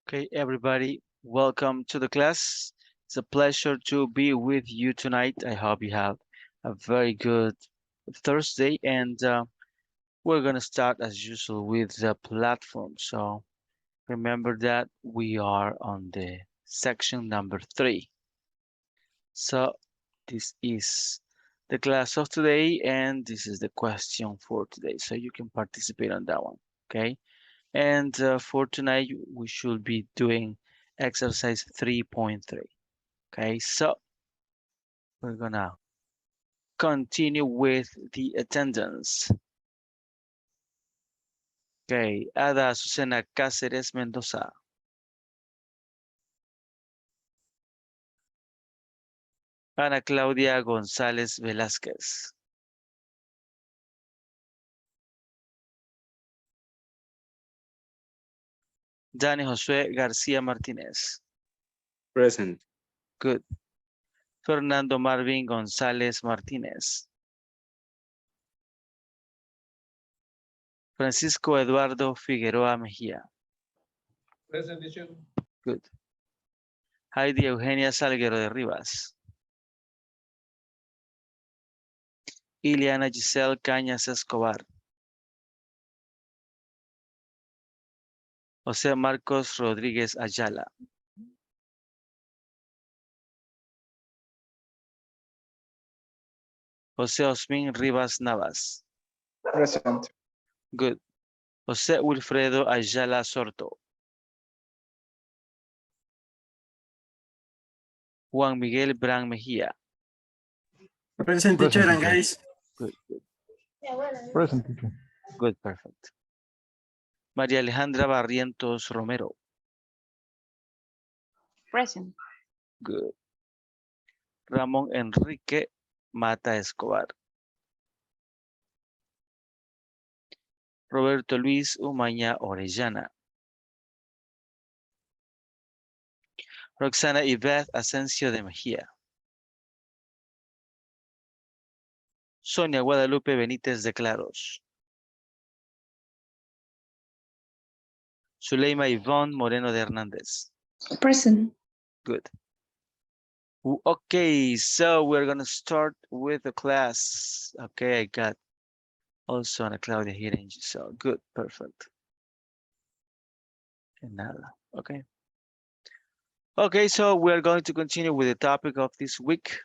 Okay, everybody, welcome to the class. It's a pleasure to be with you tonight. I hope you have a very good Thursday, and we're going to start as usual with the platform. So remember that we are on the section number 3. So this is the class of today, and this is the question for today. So you can participate on that one, okay? And for tonight, we should be doing exercise 3.3. Okay, so we're gonna continue with the attendance. Okay, Ada Azucena Cáceres Mendoza. Ana Claudia González Velázquez. Dani Josué García Martínez. Present. Good. Fernando Marvin González Martínez. Francisco Eduardo Figueroa Mejía. Present, teacher. Good. Heidi Eugenia Salguero de Rivas. Ileana Giselle Cañas Escobar. José Marcos Rodríguez Ayala. José Osmin Rivas Navas. Present. Good. José Wilfredo Ayala Sorto. Juan Miguel Bran Mejía. Present, teacher, and guys. Good, good. Present, teacher. Good, perfect. María Alejandra Barrientos Romero. Present. Good. Ramón Enrique Mata Escobar. Roberto Luis Umaña Orellana. Roxana Ivette Asensio de Mejía. Sonia Guadalupe Benítez de Claros. Zuleima Ivonne Moreno de Hernández. Present. Good. Okay, so we're gonna start with the class. Okay, I got also Ana Claudia here in so good, perfect. And nada, okay. Okay, so we're going to continue with the topic of this week.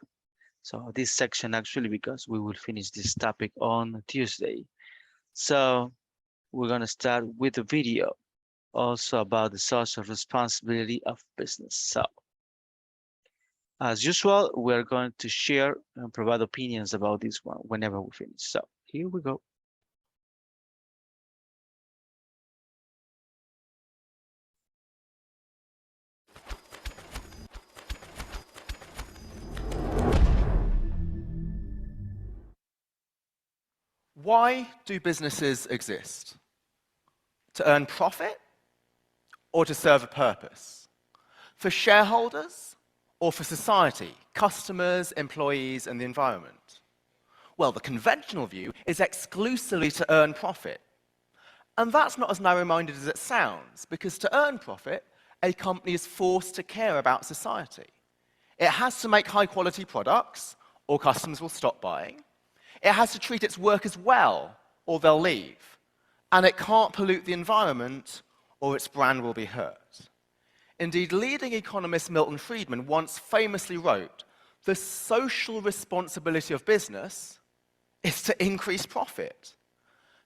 So this section actually, because we will finish this topic on Tuesday. So we're gonna start with a video also about the social responsibility of business. So as usual, we're going to share and provide opinions about this one whenever we finish. So here we go. Why do businesses exist? To earn profit or to serve a purpose? For shareholders or for society, customers, employees, and the environment? Well, the conventional view is exclusively to earn profit. And that's not as narrow-minded as it sounds, because to earn profit, a company is forced to care about society. It has to make high-quality products, or customers will stop buying. It has to treat its workers well, or they'll leave. And it can't pollute the environment, or its brand will be hurt. Indeed, leading economist Milton Friedman once famously wrote, "The social responsibility of business is to increase profit.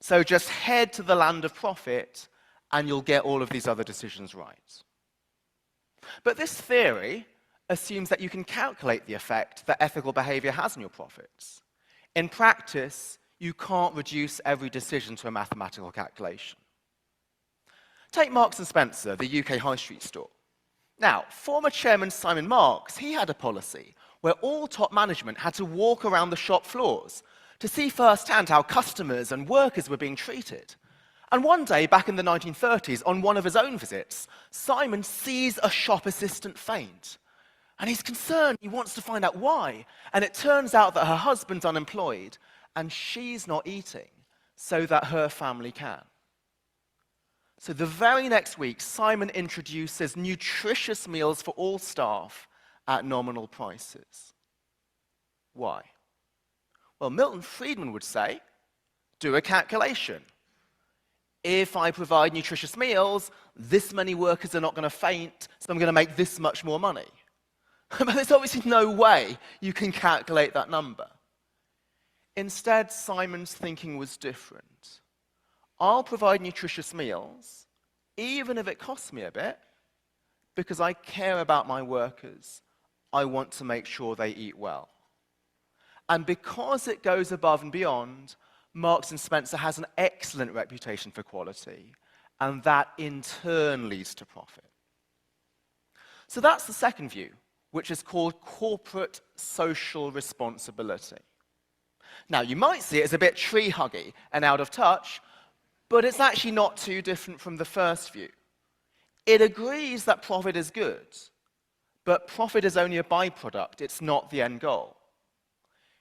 So just head to the land of profit, and you'll get all of these other decisions right." But this theory assumes that you can calculate the effect that ethical behavior has on your profits. In practice, you can't reduce every decision to a mathematical calculation. Take Marks & Spencer, the UK high street store. Now, former chairman Simon Marks, he had a policy where all top management had to walk around the shop floors to see firsthand how customers and workers were being treated. And one day, back in the 1930s, on one of his own visits, Simon sees a shop assistant faint. And he's concerned, he wants to find out why. And it turns out that her husband's unemployed, and she's not eating, so that her family can. So the very next week, Simon introduces nutritious meals for all staff at nominal prices. Why? Well, Milton Friedman would say, do a calculation. If I provide nutritious meals, this many workers are not going to faint, so I'm going to make this much more money. But there's obviously no way you can calculate that number. Instead, Simon's thinking was different. I'll provide nutritious meals, even if it costs me a bit, because I care about my workers. I want to make sure they eat well. And because it goes above and beyond, Marks & Spencer has an excellent reputation for quality, and that in turn leads to profit. So that's the second view, which is called corporate social responsibility. Now, you might see it as a bit tree-huggy and out of touch, but it's actually not too different from the first view. It agrees that profit is good, but profit is only a byproduct, it's not the end goal.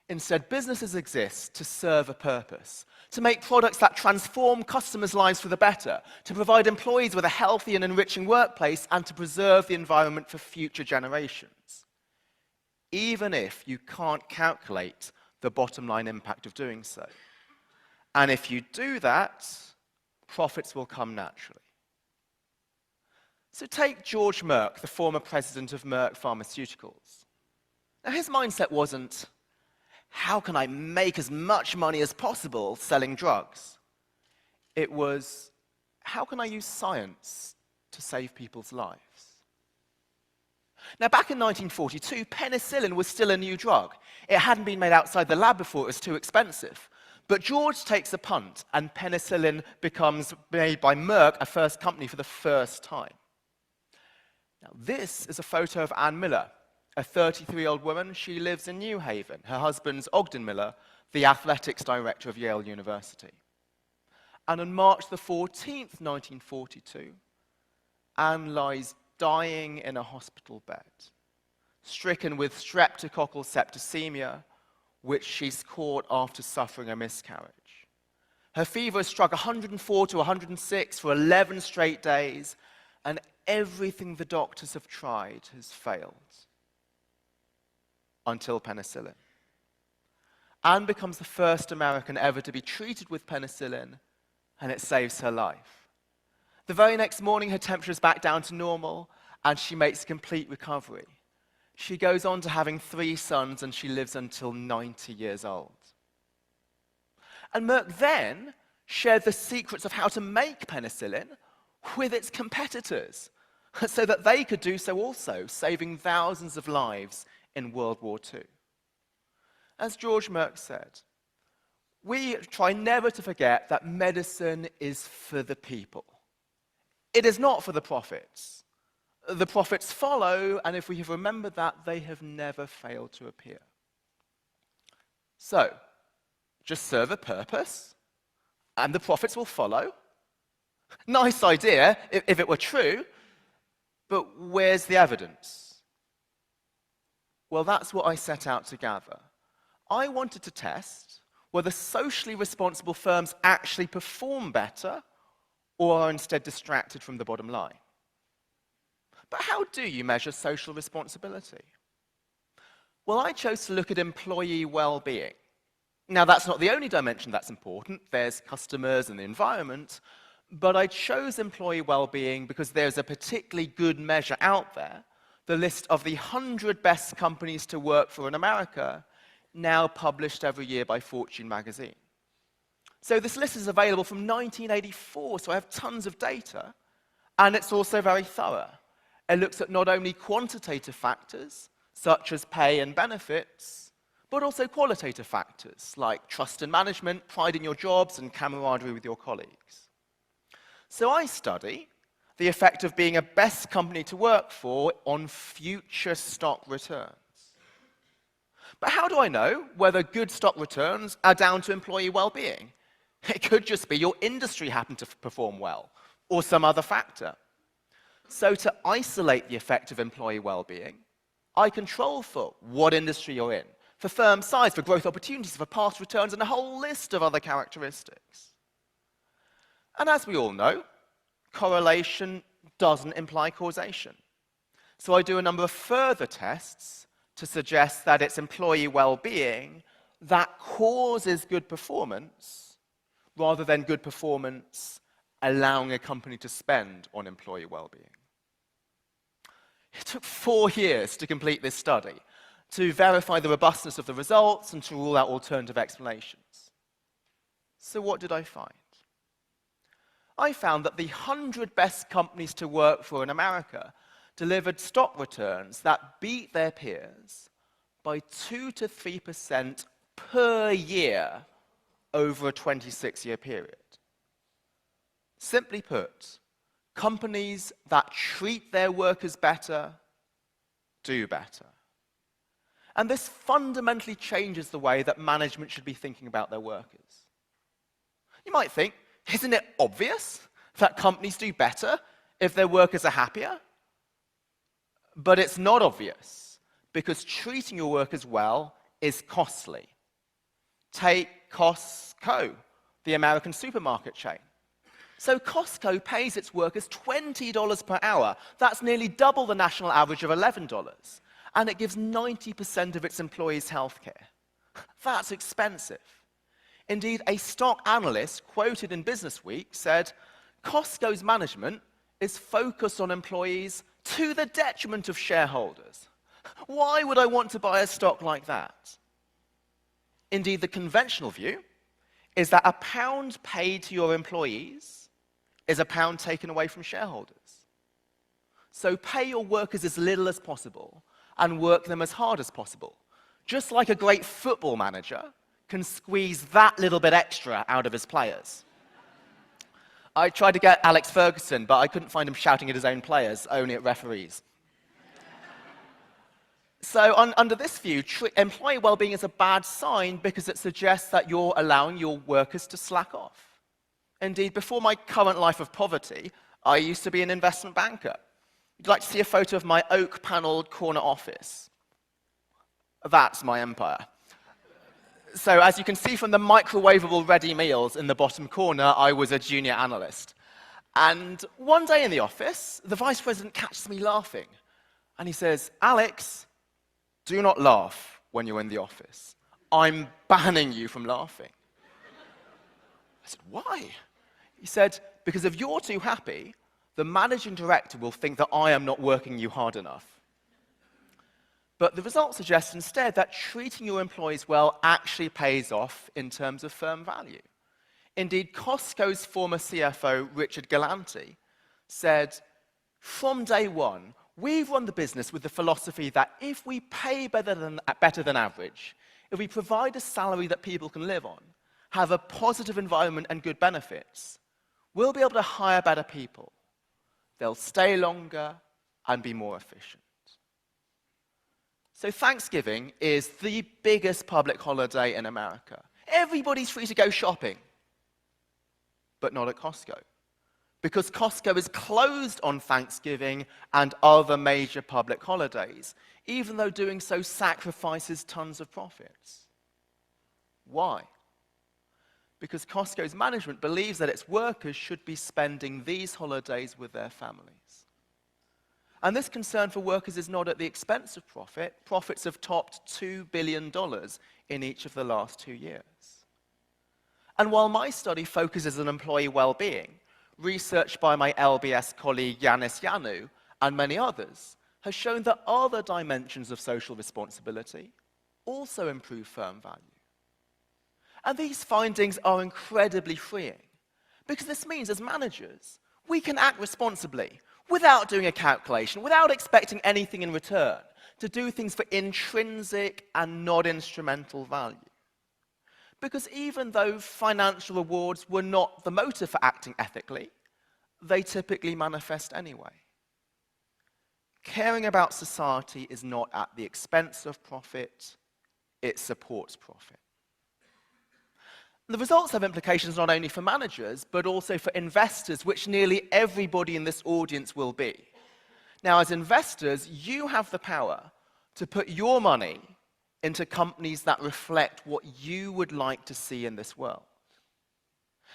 Instead, businesses exist to serve a purpose, to make products that transform customers' lives for the better, to provide employees with a healthy and enriching workplace, and to preserve the environment for future generations. Even if you can't calculate the bottom line impact of doing so. And if you do that, profits will come naturally. So take George Merck, the former president of Merck Pharmaceuticals. Now, his mindset wasn't, how can I make as much money as possible selling drugs? It was, how can I use science to save people's lives? Now, back in 1942, penicillin was still a new drug. It hadn't been made outside the lab before, it was too expensive. But George takes a punt, and penicillin becomes made by Merck, a first company, for the first time. Now, this is a photo of Ann Miller, a 33-year-old woman. She lives in New Haven. Her husband's Ogden Miller, the athletics director of Yale University. And on March the 14th, 1942, Ann lies dying in a hospital bed, stricken with streptococcal septicemia, which she's caught after suffering a miscarriage. Her fever has struck 104 to 106 for 11 straight days, and everything the doctors have tried has failed. Until penicillin. Anne becomes the first American ever to be treated with penicillin, and it saves her life. The very next morning, her temperature is back down to normal, and she makes a complete recovery. She goes on to having 3 sons, and she lives until 90 years old. And Merck then shared the secrets of how to make penicillin with its competitors, so that they could do so also, saving thousands of lives in World War II. As George Merck said, we try never to forget that medicine is for the people. It is not for the profits. The profits follow, and if we have remembered that, they have never failed to appear. So, just serve a purpose, and the profits will follow. Nice idea, if it were true, but where's the evidence? Well, that's what I set out to gather. I wanted to test whether socially responsible firms actually perform better or are instead distracted from the bottom line. But how do you measure social responsibility? Well, I chose to look at employee well-being. Now, that's not the only dimension that's important. There's customers and the environment. But I chose employee well-being because there's a particularly good measure out there, the list of the 100 best companies to work for in America, now published every year by Fortune magazine. So this list is available from 1984, so I have tons of data, and it's also very thorough. It looks at not only quantitative factors, such as pay and benefits, but also qualitative factors, like trust in management, pride in your jobs, and camaraderie with your colleagues. So I study the effect of being a best company to work for on future stock returns. But how do I know whether good stock returns are down to employee well-being? It could just be your industry happened to perform well, or some other factor. So to isolate the effect of employee well-being, I control for what industry you're in, for firm size, for growth opportunities, for past returns, and a whole list of other characteristics. And as we all know, correlation doesn't imply causation. So I do a number of further tests to suggest that it's employee well-being that causes good performance rather than good performance allowing a company to spend on employee well-being. It took 4 years to complete this study, to verify the robustness of the results and to rule out alternative explanations. So what did I find? I found that the 100 best companies to work for in America delivered stock returns that beat their peers by 2 to 3% per year over a 26-year period. Simply put, companies that treat their workers better do better. And this fundamentally changes the way that management should be thinking about their workers. You might think, isn't it obvious that companies do better if their workers are happier? But it's not obvious, because treating your workers well is costly. Take Costco, the American supermarket chain. So Costco pays its workers $20 per hour. That's nearly double the national average of $11. And it gives 90% of its employees health care. That's expensive. Indeed, a stock analyst quoted in Businessweek said, Costco's management is focused on employees to the detriment of shareholders. Why would I want to buy a stock like that? Indeed, the conventional view is that a pound paid to your employees is a pound taken away from shareholders. So pay your workers as little as possible and work them as hard as possible. Just like a great football manager can squeeze that little bit extra out of his players. I tried to get Alex Ferguson, but I couldn't find him shouting at his own players, only at referees. So under this view, employee well-being is a bad sign because it suggests that you're allowing your workers to slack off. Indeed, before my current life of poverty, I used to be an investment banker. You'd like to see a photo of my oak-paneled corner office. That's my empire. So as you can see from the microwavable ready meals in the bottom corner, I was a junior analyst. And one day in the office, the vice president catches me laughing. And he says, Alex, do not laugh when you're in the office. I'm banning you from laughing. I said, why? He said, because if you're too happy, the managing director will think that I am not working you hard enough. But the results suggest instead that treating your employees well actually pays off in terms of firm value. Indeed, Costco's former CFO, Richard Galanti, said, from day one, we've run the business with the philosophy that if we pay better than average, if we provide a salary that people can live on, have a positive environment and good benefits, we'll be able to hire better people. They'll stay longer and be more efficient. So Thanksgiving is the biggest public holiday in America. Everybody's free to go shopping, but not at Costco, because Costco is closed on Thanksgiving and other major public holidays, even though doing so sacrifices tons of profits. Why? Because Costco's management believes that its workers should be spending these holidays with their families. And this concern for workers is not at the expense of profit. Profits have topped $2 billion in each of the last 2 years. And while my study focuses on employee well-being, research by my LBS colleague Yanis Yanu and many others has shown that other dimensions of social responsibility also improve firm value. And these findings are incredibly freeing, because this means as managers, we can act responsibly without doing a calculation, without expecting anything in return, to do things for intrinsic and not instrumental value. Because even though financial rewards were not the motive for acting ethically, they typically manifest anyway. Caring about society is not at the expense of profit, it supports profit. The results have implications not only for managers, but also for investors, which nearly everybody in this audience will be. Now, as investors, you have the power to put your money into companies that reflect what you would like to see in this world.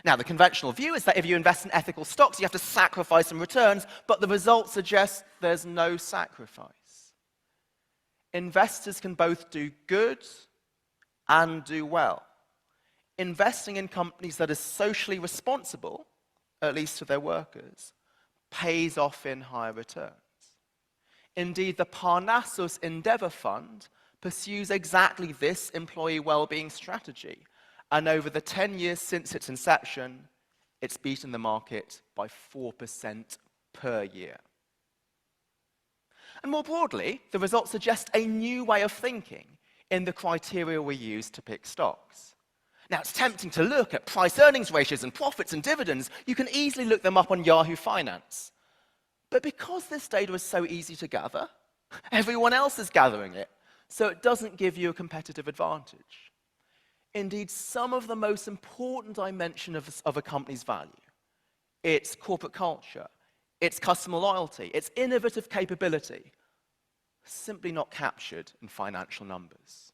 Now, the conventional view is that if you invest in ethical stocks, you have to sacrifice some returns, but the results suggest there's no sacrifice. Investors can both do good and do well. Investing in companies that are socially responsible, at least to their workers, pays off in higher returns. Indeed, the Parnassus Endeavour Fund pursues exactly this employee well-being strategy, and over the 10 years since its inception, it's beaten the market by 4% per year. And more broadly, the results suggest a new way of thinking in the criteria we use to pick stocks. Now, it's tempting to look at price-earnings ratios and profits and dividends. You can easily look them up on Yahoo Finance. But because this data is so easy to gather, everyone else is gathering it, so it doesn't give you a competitive advantage. Indeed, some of the most important dimensions of a company's value, its corporate culture, its customer loyalty, its innovative capability, simply not captured in financial numbers.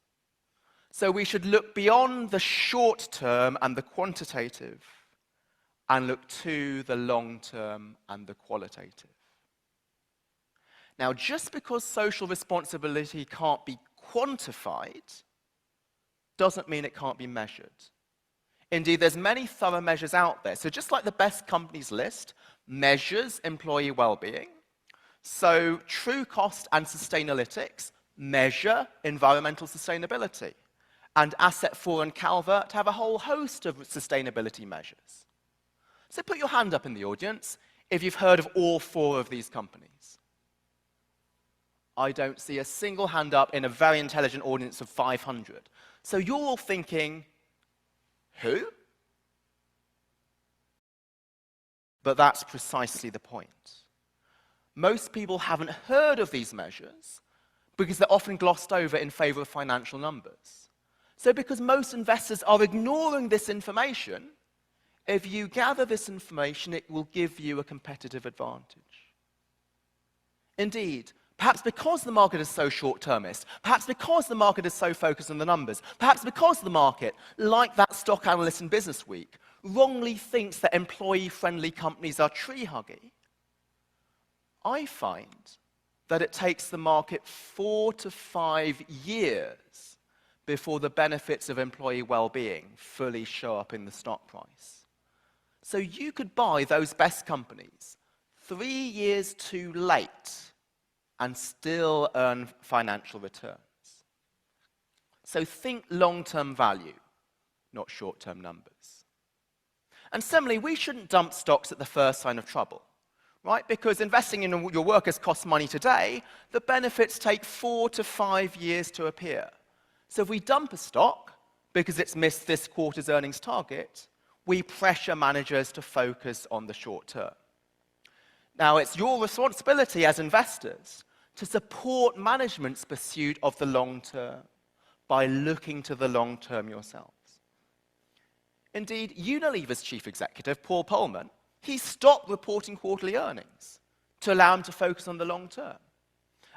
So we should look beyond the short term and the quantitative and look to the long term and the qualitative. Now, just because social responsibility can't be quantified doesn't mean it can't be measured. Indeed, there's many thorough measures out there. So just like the best companies list measures employee well-being, so True Cost and Sustainalytics measure environmental sustainability, and Asset4 and Calvert have a whole host of sustainability measures. So put your hand up in the audience if you've heard of all four of these companies. I don't see a single hand up in a very intelligent audience of 500. So you're all thinking, who? But that's precisely the point. Most people haven't heard of these measures because they're often glossed over in favor of financial numbers. So because most investors are ignoring this information, if you gather this information, it will give you a competitive advantage. Indeed, perhaps because the market is so short-termist, perhaps because the market is so focused on the numbers, perhaps because the market, like that stock analyst in Businessweek, wrongly thinks that employee-friendly companies are tree-huggy, I find that it takes the market 4 to 5 years before the benefits of employee well-being fully show up in the stock price. So you could buy those best companies 3 years too late and still earn financial returns. So think long-term value, not short-term numbers. And similarly, we shouldn't dump stocks at the first sign of trouble, right? Because investing in your workers costs money today, the benefits take 4 to 5 years to appear. So if we dump a stock because it's missed this quarter's earnings target, we pressure managers to focus on the short term. Now, it's your responsibility as investors to support management's pursuit of the long term by looking to the long term yourselves. Indeed, Unilever's chief executive, Paul Polman, he stopped reporting quarterly earnings to allow him to focus on the long term.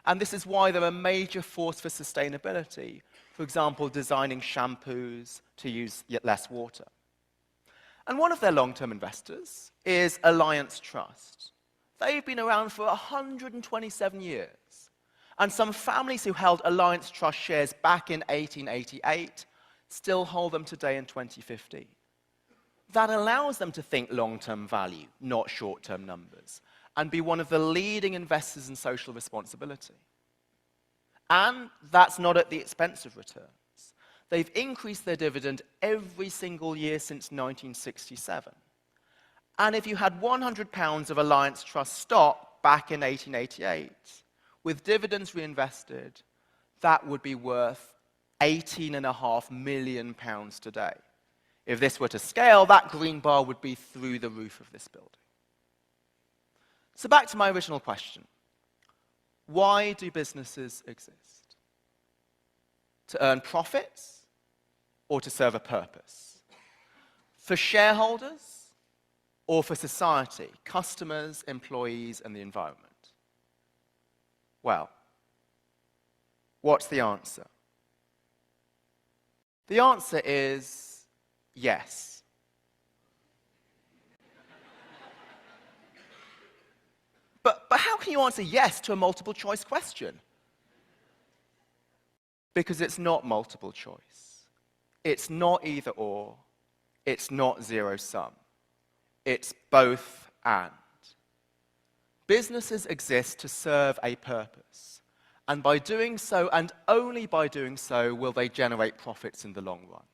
And this is why they're a major force for sustainability, for example, designing shampoos to use less water. And one of their long-term investors is Alliance Trust. They've been around for 127 years. And some families who held Alliance Trust shares back in 1888 still hold them today in 2015. That allows them to think long-term value, not short-term numbers, and be one of the leading investors in social responsibility. And that's not at the expense of returns. They've increased their dividend every single year since 1967. And if you had £100 of Alliance Trust stock back in 1888, with dividends reinvested, that would be worth £18.5 million today. If this were to scale, that green bar would be through the roof of this building. So back to my original question. Why do businesses exist? To earn profits or to serve a purpose? For shareholders or for society, customers, employees, and the environment? Well, what's the answer? The answer is yes. But how can you answer yes to a multiple choice question? Because it's not multiple choice. It's not either or. It's not zero sum. It's both and. Businesses exist to serve a purpose. And by doing so, and only by doing so, will they generate profits in the long run.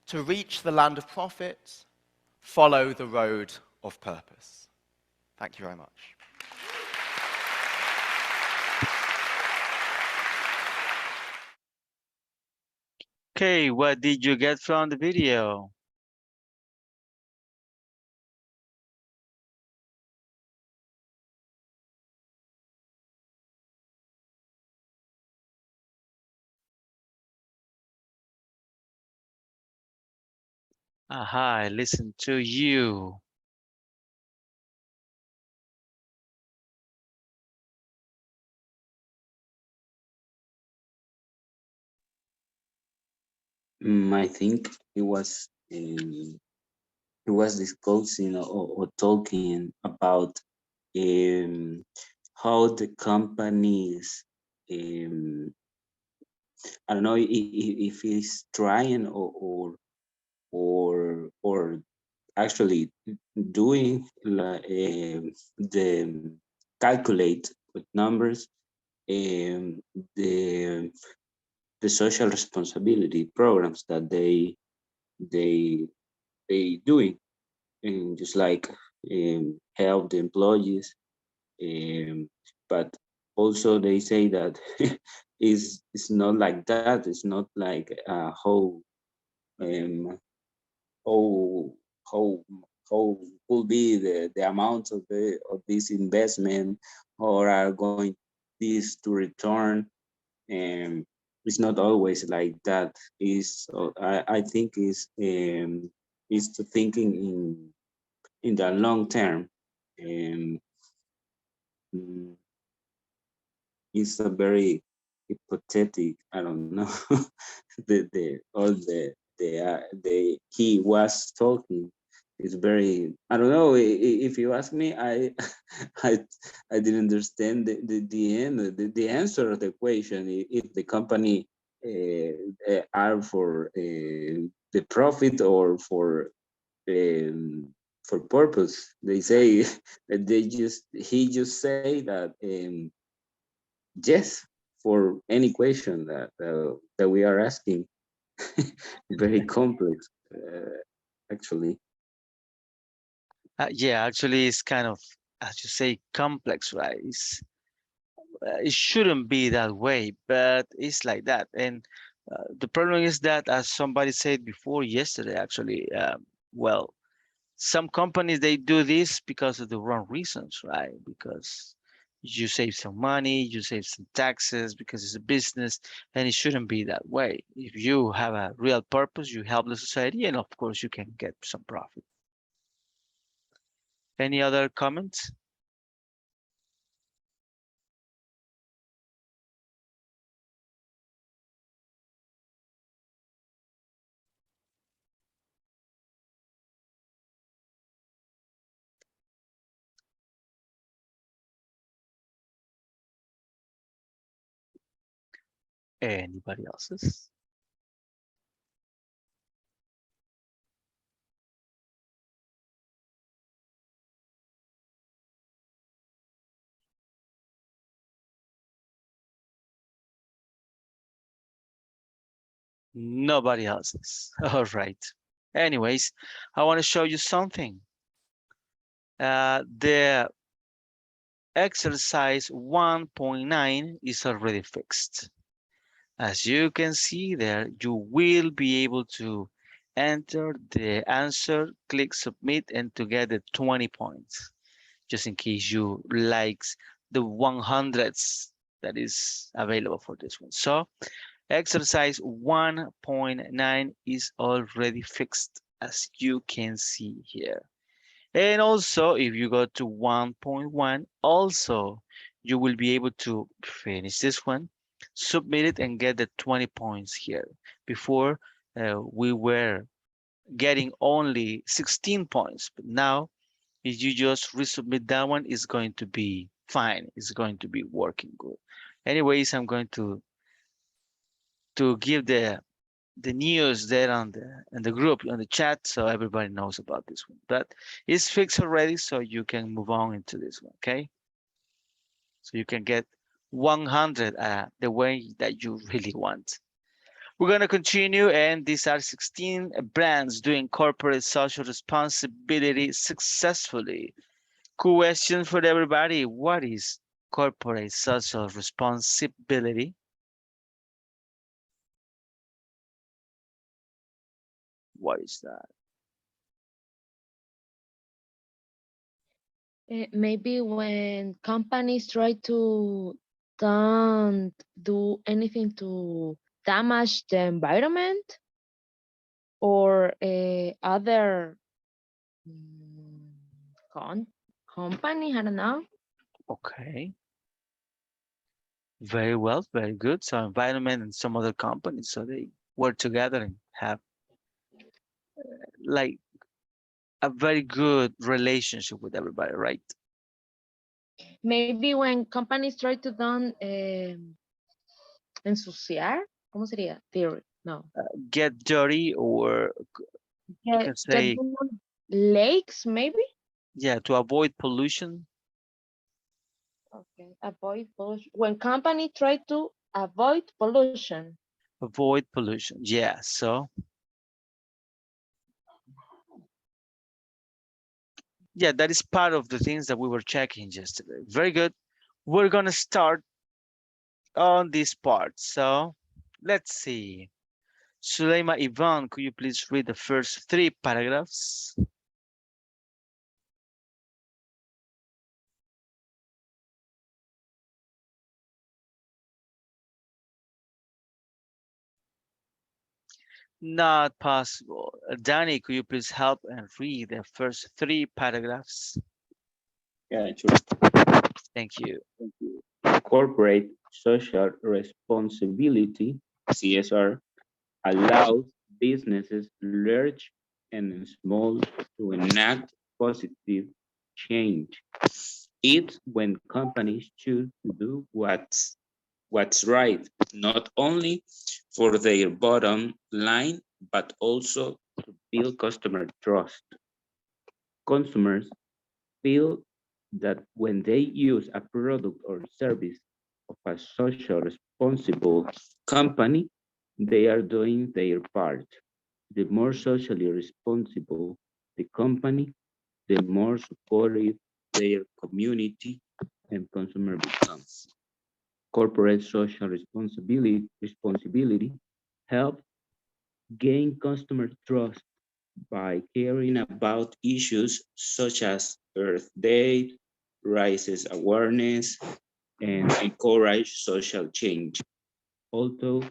To reach the land of profit, follow the road of purpose. Thank you very much. Okay, what did you get from the video? Aha, I listened to you. I think he was discussing or talking about how the companies I don't know if he's trying or actually doing the calculate with numbers the social responsibility programs that they doing, and just like help the employees, but also they say that it's not like that. It's not like um, how how how will be the amount of this investment, or are going this to return. It's not always like that. Is I think is to thinking in the long term. um, mm, it's a very hypothetic, I don't know. The all the he was talking is very, I don't know. If you ask me, I I I didn't understand the end, the answer of the question. If the company are for the profit or for purpose. They say that he just say that yes, for any question that we are asking. Very complex, actually. Yeah, actually, it's kind of, as you say, complex, right? It shouldn't be that way, but it's like that. And the problem is that, as somebody said before yesterday, actually, well, some companies, they do this because of the wrong reasons, right? Because you save some money, you save some taxes because it's a business, and it shouldn't be that way. If you have a real purpose, you help the society, and of course, you can get some profit. Any other comments? Anybody else's? Nobody else's. All right. Anyways, I want to show you something. The exercise 1.9 is already fixed. As you can see there, you will be able to enter the answer, click submit, and to get the 20 points, just in case you likes the 100s that is available for this one. So exercise 1.9 is already fixed, as you can see here. And also, if you go to 1.1, also, you will be able to finish this one, submit it, and get the 20 points here. Before, we were getting only 16 points, but now If you just resubmit that one, it's going to be fine. It's going to be working good. Anyways, I'm going to give the news there on the group on the chat so everybody knows about this one. But it's fixed already, so you can move on into this one, okay? So you can get 100 the way that you really want. We're going to continue, and these are 16 brands doing corporate social responsibility successfully. Question for everybody: what is corporate social responsibility? What is that? Maybe when companies try to don't do anything to damage the environment or other mm, con company, I don't know. Okay, very well, very good. So environment and some other companies, so they work together and have like a very good relationship with everybody, right? Maybe when companies try to don't ensuciar, ¿cómo sería? Theory, no. Get dirty, or you can Get say, lakes, maybe? yeah, to avoid pollution. Okay, avoid pollution. When company try to avoid pollution. Avoid pollution. Yeah, so yeah, that is part of the things that we were checking yesterday. Very good. We're gonna start on this part. So let's see. Suleima Ivan, could you please read the first 3 paragraphs? Not possible. Danny, could you please help and read the first 3 paragraphs? Yeah, sure. Thank you. Corporate social responsibility, CSR, allows businesses large and small to enact positive change. It's when companies choose to do what's right, not only for their bottom line, but also to build customer trust. Consumers feel that when they use a product or service of a social responsible company, they are doing their part. The more socially responsible the company, the more supportive their community and consumer becomes. Corporate social responsibility helps gain customer trust by caring about issues such as Earth Day, raises awareness, and encourage social change. Although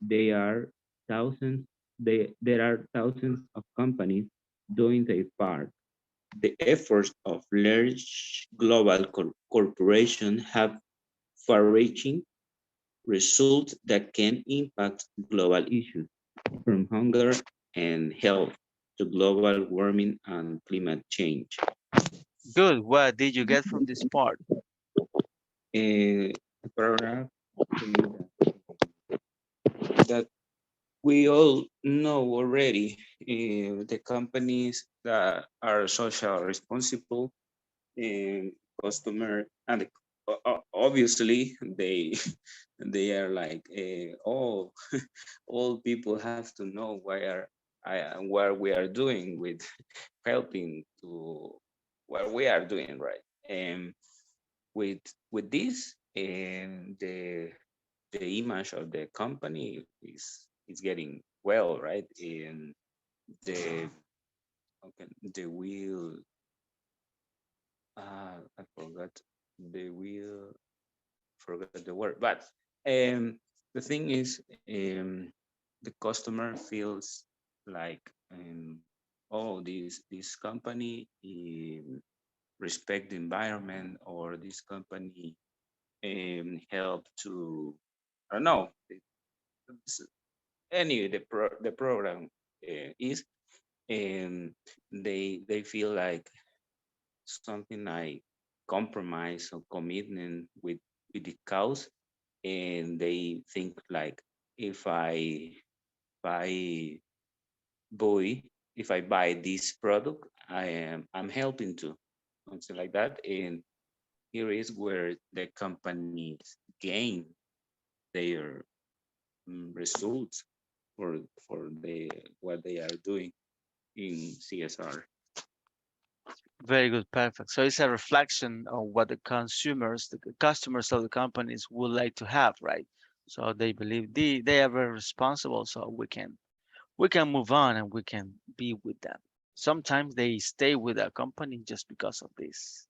there are there are thousands of companies doing their part. The efforts of large global corporations have far-reaching results that can impact global issues, from hunger and health to global warming and climate change. Good. What did you get from this part? A paragraph that we all know already, the companies that are social responsible and customer, and obviously they they are like, oh, all people have to know what we are doing with helping to what we are doing, right? And with this, and the image of the company is getting well, right? And the okay, the will, I forgot the will, forgot the word, but the thing is, the customer feels like, oh, this company respect the environment, or this company help to, I don't know, any the program is, and they feel like something like compromise or commitment with the cause, and they think like if I buy if I buy this product, I'm helping to something like that. And here is where the companies gain their results for the what they are doing in CSR. Very good, perfect. So it's a reflection of what the consumers, the customers of the companies would like to have, right? So they believe they are very responsible, so we can move on and we can be with them. Sometimes they stay with a company just because of this.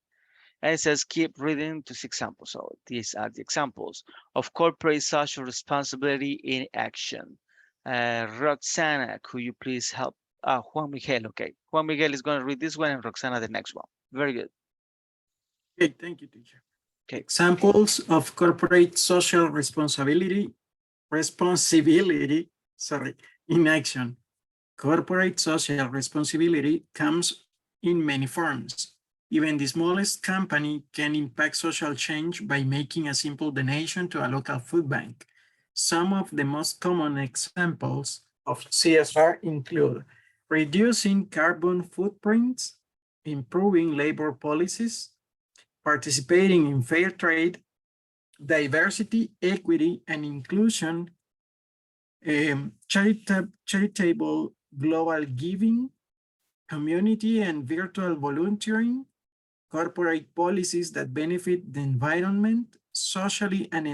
And it says keep reading this example. So these are the examples of corporate social responsibility in action. Roxana, could you please help? Juan Miguel, okay. Juan Miguel is going to read this one and Roxana the next one. Very good. Okay, thank you, teacher. Okay. Examples of corporate social responsibility, in action. Corporate social responsibility comes in many forms. Even the smallest company can impact social change by making a simple donation to a local food bank. Some of the most common examples of CSR include reducing carbon footprints, improving labor policies, participating in fair trade, diversity, equity, and inclusion, charitable global giving, community and virtual volunteering, corporate policies that benefit the environment, socially and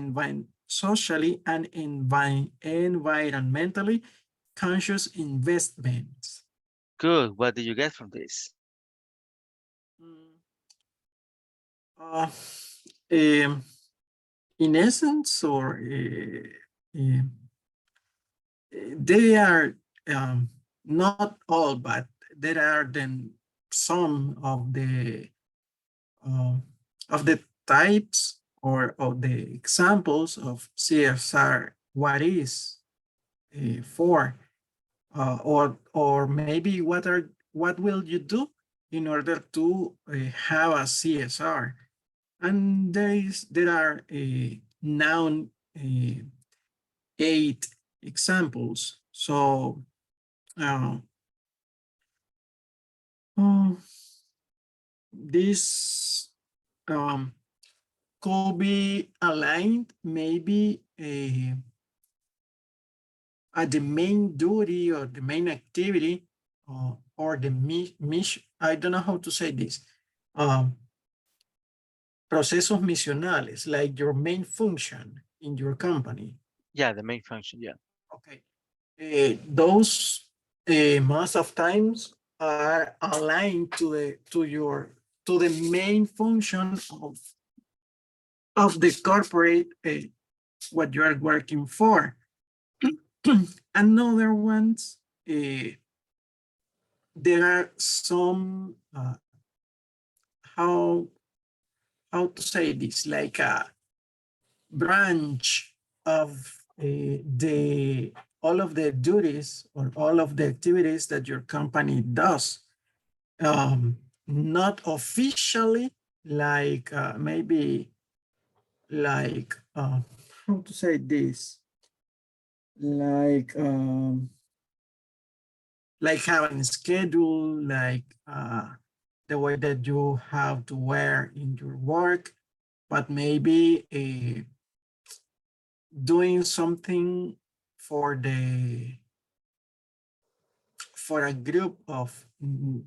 environmentally conscious investments. Good. What did you get from this? In essence, or they are not all, but there are then some of the types or of the examples of CSR. What is for, or maybe what will you do in order to have a CSR? And there are now 8 examples. So this could be aligned maybe at the main duty or the main activity or the mission. I don't know how to say this. Procesos misionales, like your main function in your company. Yeah, the main function, yeah. Okay. Those most of times are aligned to the main function of the corporate what you are working for. Another ones, there are some how to say this, like a branch of all of the duties or all of the activities that your company does. Not officially, like maybe like how to say this, like having a schedule, like the way that you have to wear in your work, but maybe doing something for a group of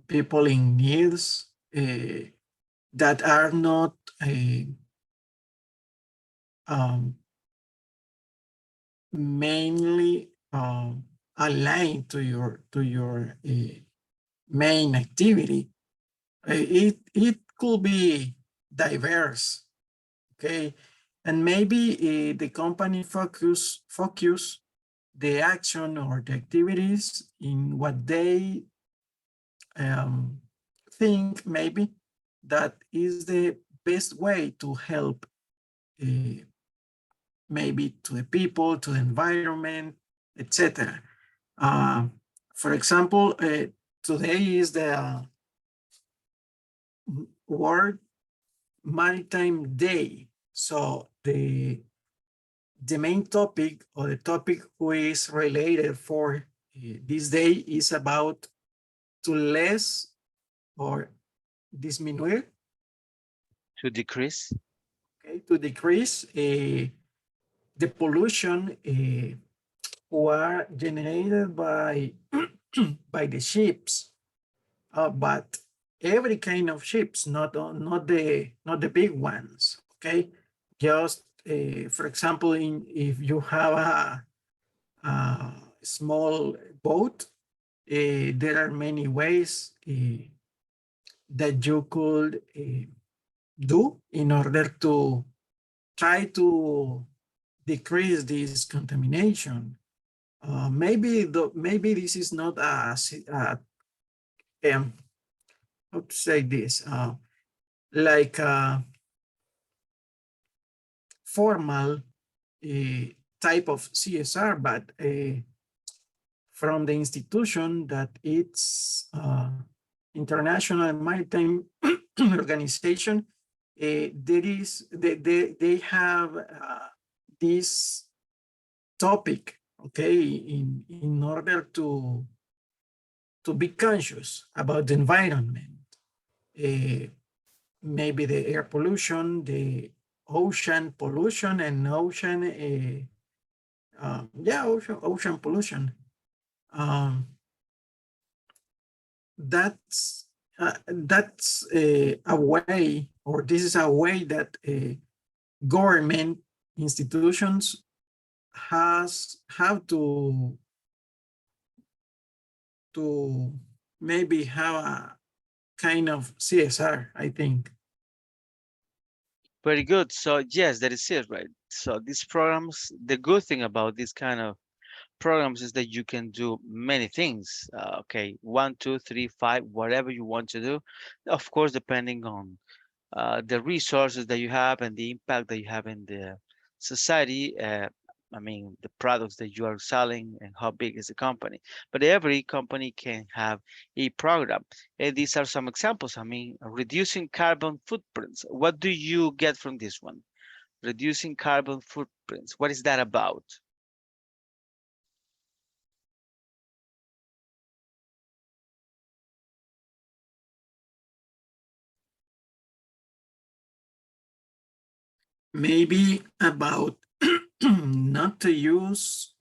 people in needs that are not mainly aligned to your main activity. It could be diverse, okay, and maybe the company focus the action or the activities in what they think maybe that is the best way to help maybe to the people, to the environment, etc. For example, today is the World Maritime Day. So the main topic, or the topic who is related for this day, is about to less or disminuir, To decrease. okay, to decrease the pollution were generated by by the ships, but every kind of ships, not the big ones. Okay, just for example, if you have a small boat, there are many ways that you could do in order to try to decrease this contamination. Maybe this is not how to say this, like a formal type of CSR, but from the institution that it's International Maritime Organization, they have this topic, okay, in order to be conscious about the environment. Maybe the air pollution, the ocean pollution, and ocean pollution. That's a way, or this is a way that government institutions have to maybe have a kind of CSR, I think. Very good. So yes, that is it, right? So these programs, the good thing about this kind of programs is that you can do many things. Okay, 1, 2, 3, 5, whatever you want to do. Of course, depending on the resources that you have and the impact that you have in the society. I mean, the products that you are selling and how big is the company. But every company can have a program. And these are some examples. I mean, reducing carbon footprints. What do you get from this one? Reducing carbon footprints. What is that about? Maybe about not to use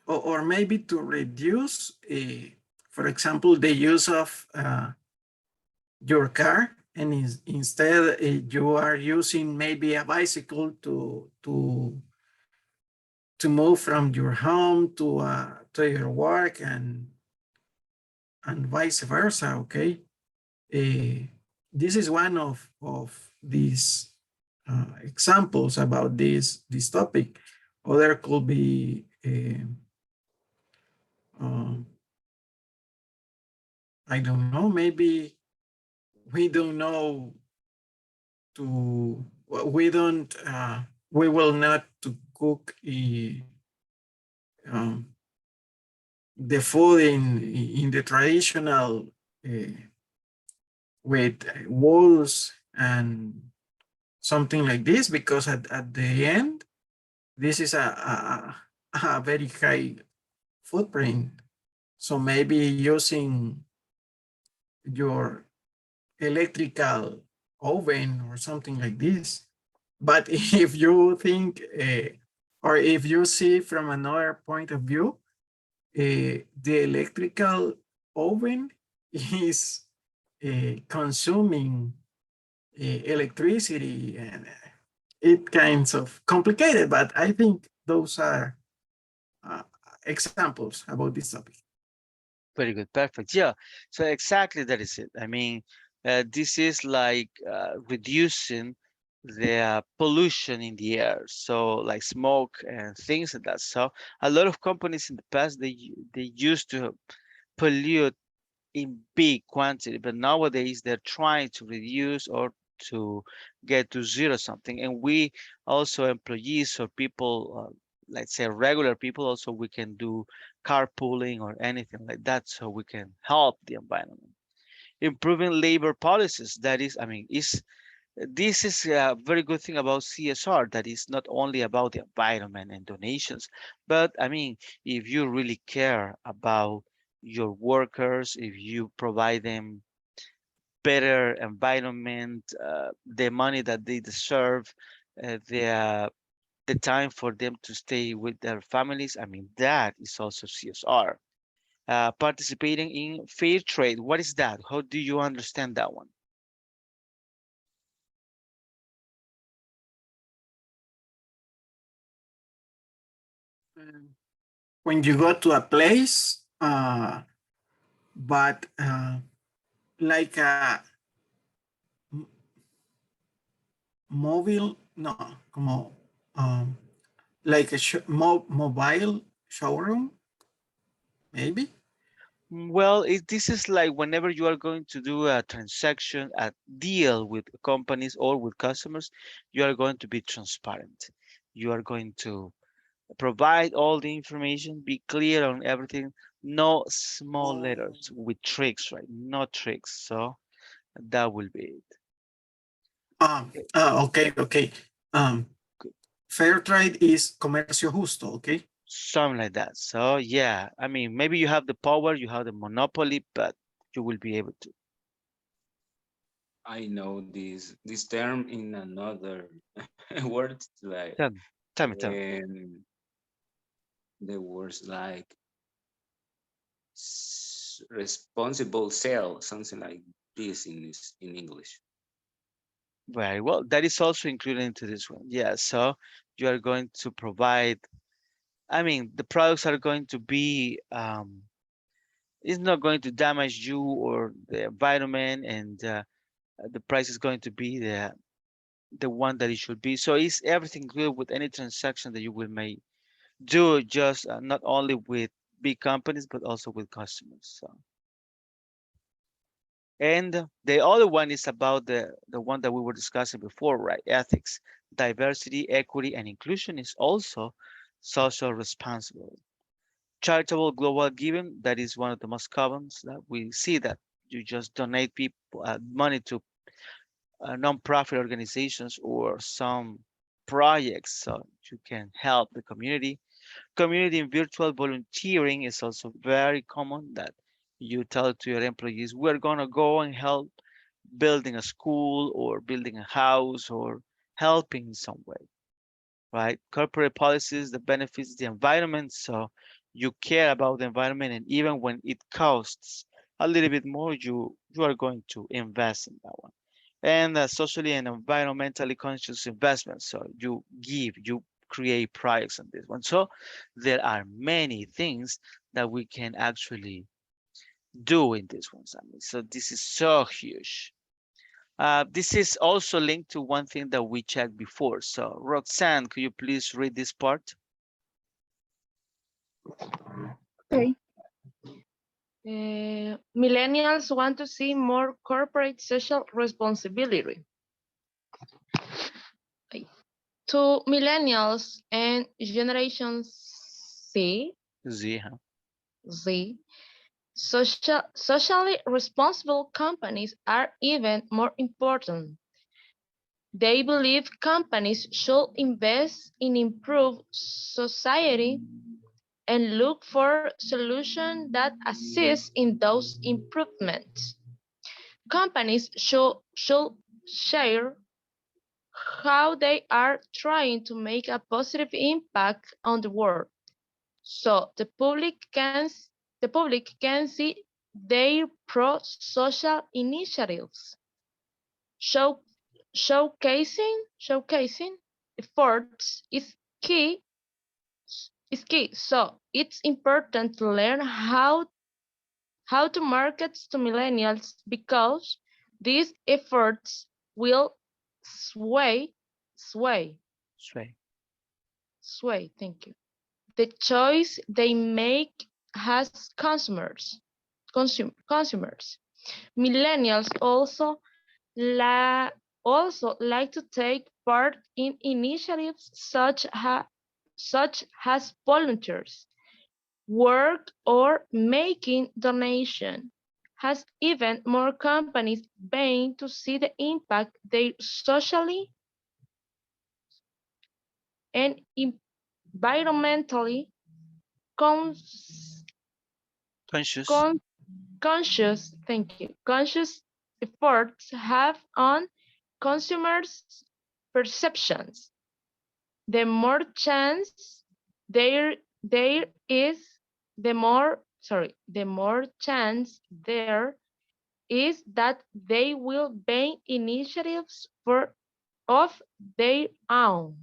or maybe to reduce, for example, the use of your car, and instead you are using maybe a bicycle to move from your home to your work, and vice versa. Okay, this is one of these examples about this topic. Other could be I don't know, maybe we don't know to, we don't, we will not to cook the food in the traditional with walls and something like this, because at the end, this is a very high footprint. So maybe using your electrical oven or something like this. But if you think, or if you see from another point of view, the electrical oven is consuming electricity, and it kinds of complicated, but I think those are examples about this topic. Very good. Perfect. Yeah. So exactly that is it. I mean, this is like reducing the pollution in the air. So like smoke and things like that. So a lot of companies in the past, they used to pollute in big quantity, but nowadays they're trying to reduce or to get to zero something. And we also, employees or people, let's say regular people, also we can do carpooling or anything like that, so we can help the environment. Improving labor policies. That is, I mean, this is a very good thing about CSR, that is not only about the environment and donations, but I mean, if you really care about your workers, if you provide them better environment, the money that they deserve, the time for them to stay with their families, I mean, that is also CSR. Participating in fair trade, what is that? How do you understand that one? When you go to a place, but like a mobile, no, como like a mobile showroom, maybe. Well, this is like whenever you are going to do a transaction, a deal with companies or with customers, you are going to be transparent. You are going to provide all the information, be clear on everything, no small letters with tricks, right? No tricks. So that will be it. Okay. Good. Fair trade is comercio justo, okay? Something like that. So yeah, I mean, maybe you have the power, you have the monopoly, but you will be able to. I know this term in another word, like Tell me, tell me. the words like responsible sale, something like this in English. Very well. That is also included into this one. Yeah. So you are going to provide, I mean, the products are going to be, it's not going to damage you or the environment, and the price is going to be the one that it should be. So it's everything good with any transaction that you will make do, just not only with big companies but also with customers. So, and the other one is about the one that we were discussing before, right? Ethics, diversity, equity, and inclusion is also social responsibility. Charitable global giving, that is one of the most common that we see, that you just donate people money to non-profit organizations or some projects so you can help the community. Community and virtual volunteering is also very common, that you tell to your employees, we're going to go and help building a school or building a house or helping in some way, right? Corporate policies that benefits the environment, so you care about the environment, and even when it costs a little bit more, you are going to invest in that one. And socially and environmentally conscious investments, so you create projects on this one. So there are many things that we can actually do in this one. I mean, so this is so huge. This is also linked to one thing that we checked before. So Roxanne, could you please read this part? Okay. Millennials want to see more corporate social responsibility. To millennials and Generation Z, Z, socially responsible companies are even more important. They believe companies should invest in improve society and look for solutions that assist in those improvements. Companies should share how they are trying to make a positive impact on the world, so the public can see their pro-social initiatives. Show, showcasing efforts is key. So it's important to learn how to market to millennials, because these efforts will sway, Sway. thank you, the choice they make as consumers. Millennials also like to take part in initiatives such as volunteers work or making donation. has even more companies vying to see the impact they socially and environmentally cons Conscious. con conscious, thank you, conscious efforts have on consumers' perceptions. The more chance there is, the more chance there is that they will be initiatives of their own.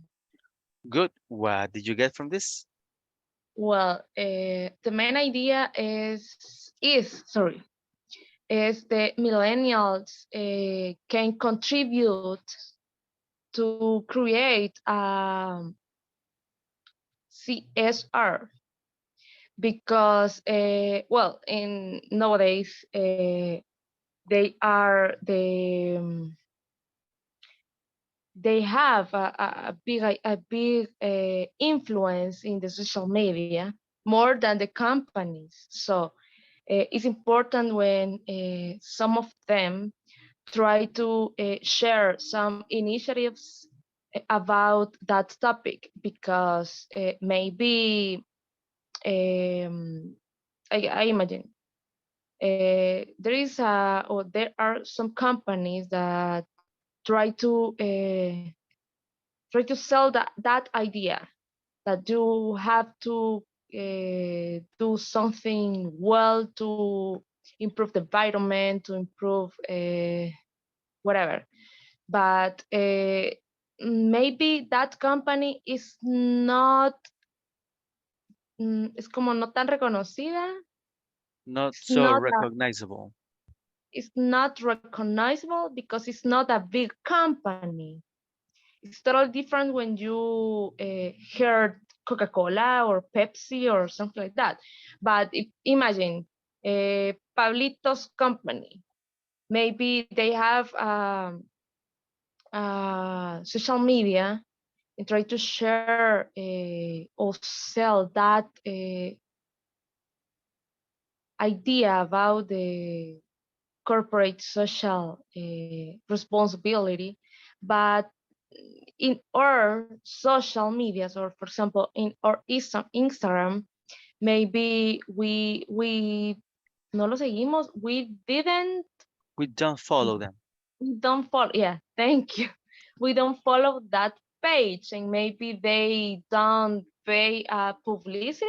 Good. What did you get from this? Well, the main idea is the millennials can contribute to create CSR because well, in nowadays they are they have a big influence in the social media more than the companies. So it's important when some of them try to share some initiatives about that topic because maybe I imagine there are some companies that try to sell that idea that you have to do something well to improve the environment, to improve whatever. But maybe that company is not, es como no tan reconocida. Not It's so not recognizable. it's not recognizable because it's not a big company. It's totally different when you heard Coca-Cola or Pepsi or something like that. But imagine Pablito's company. Maybe they have social media and try to share or sell that idea about the corporate social responsibility, but in our social medias, or for example in our Instagram, maybe we no lo seguimos, We don't follow them. we don't follow, yeah, thank you, we don't follow that page, and maybe they don't pay publicity.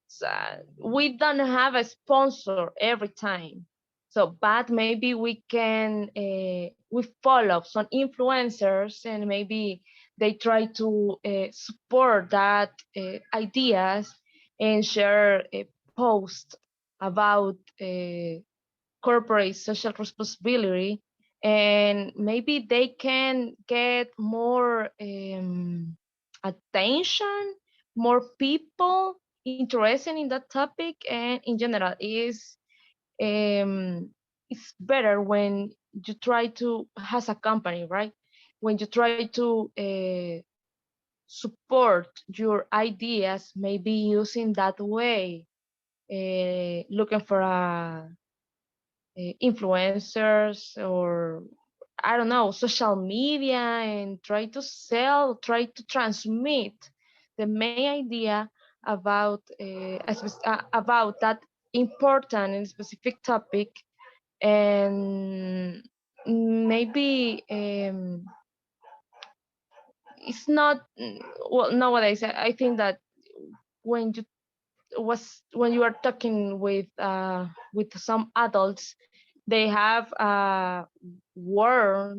So we don't have a sponsor every time. So, but maybe we follow some influencers, and maybe they try to support that ideas and share a post about corporate social responsibility, and maybe they can get more attention, more people interested in that topic, and in general um, it's better when you try to, as a company, right, when you try to support your ideas, maybe using that way, looking for influencers, or I don't know, social media, and try to transmit the main idea about that important and specific topic. And maybe it's not, well, nowadays I think that when you are talking with some adults, they have word,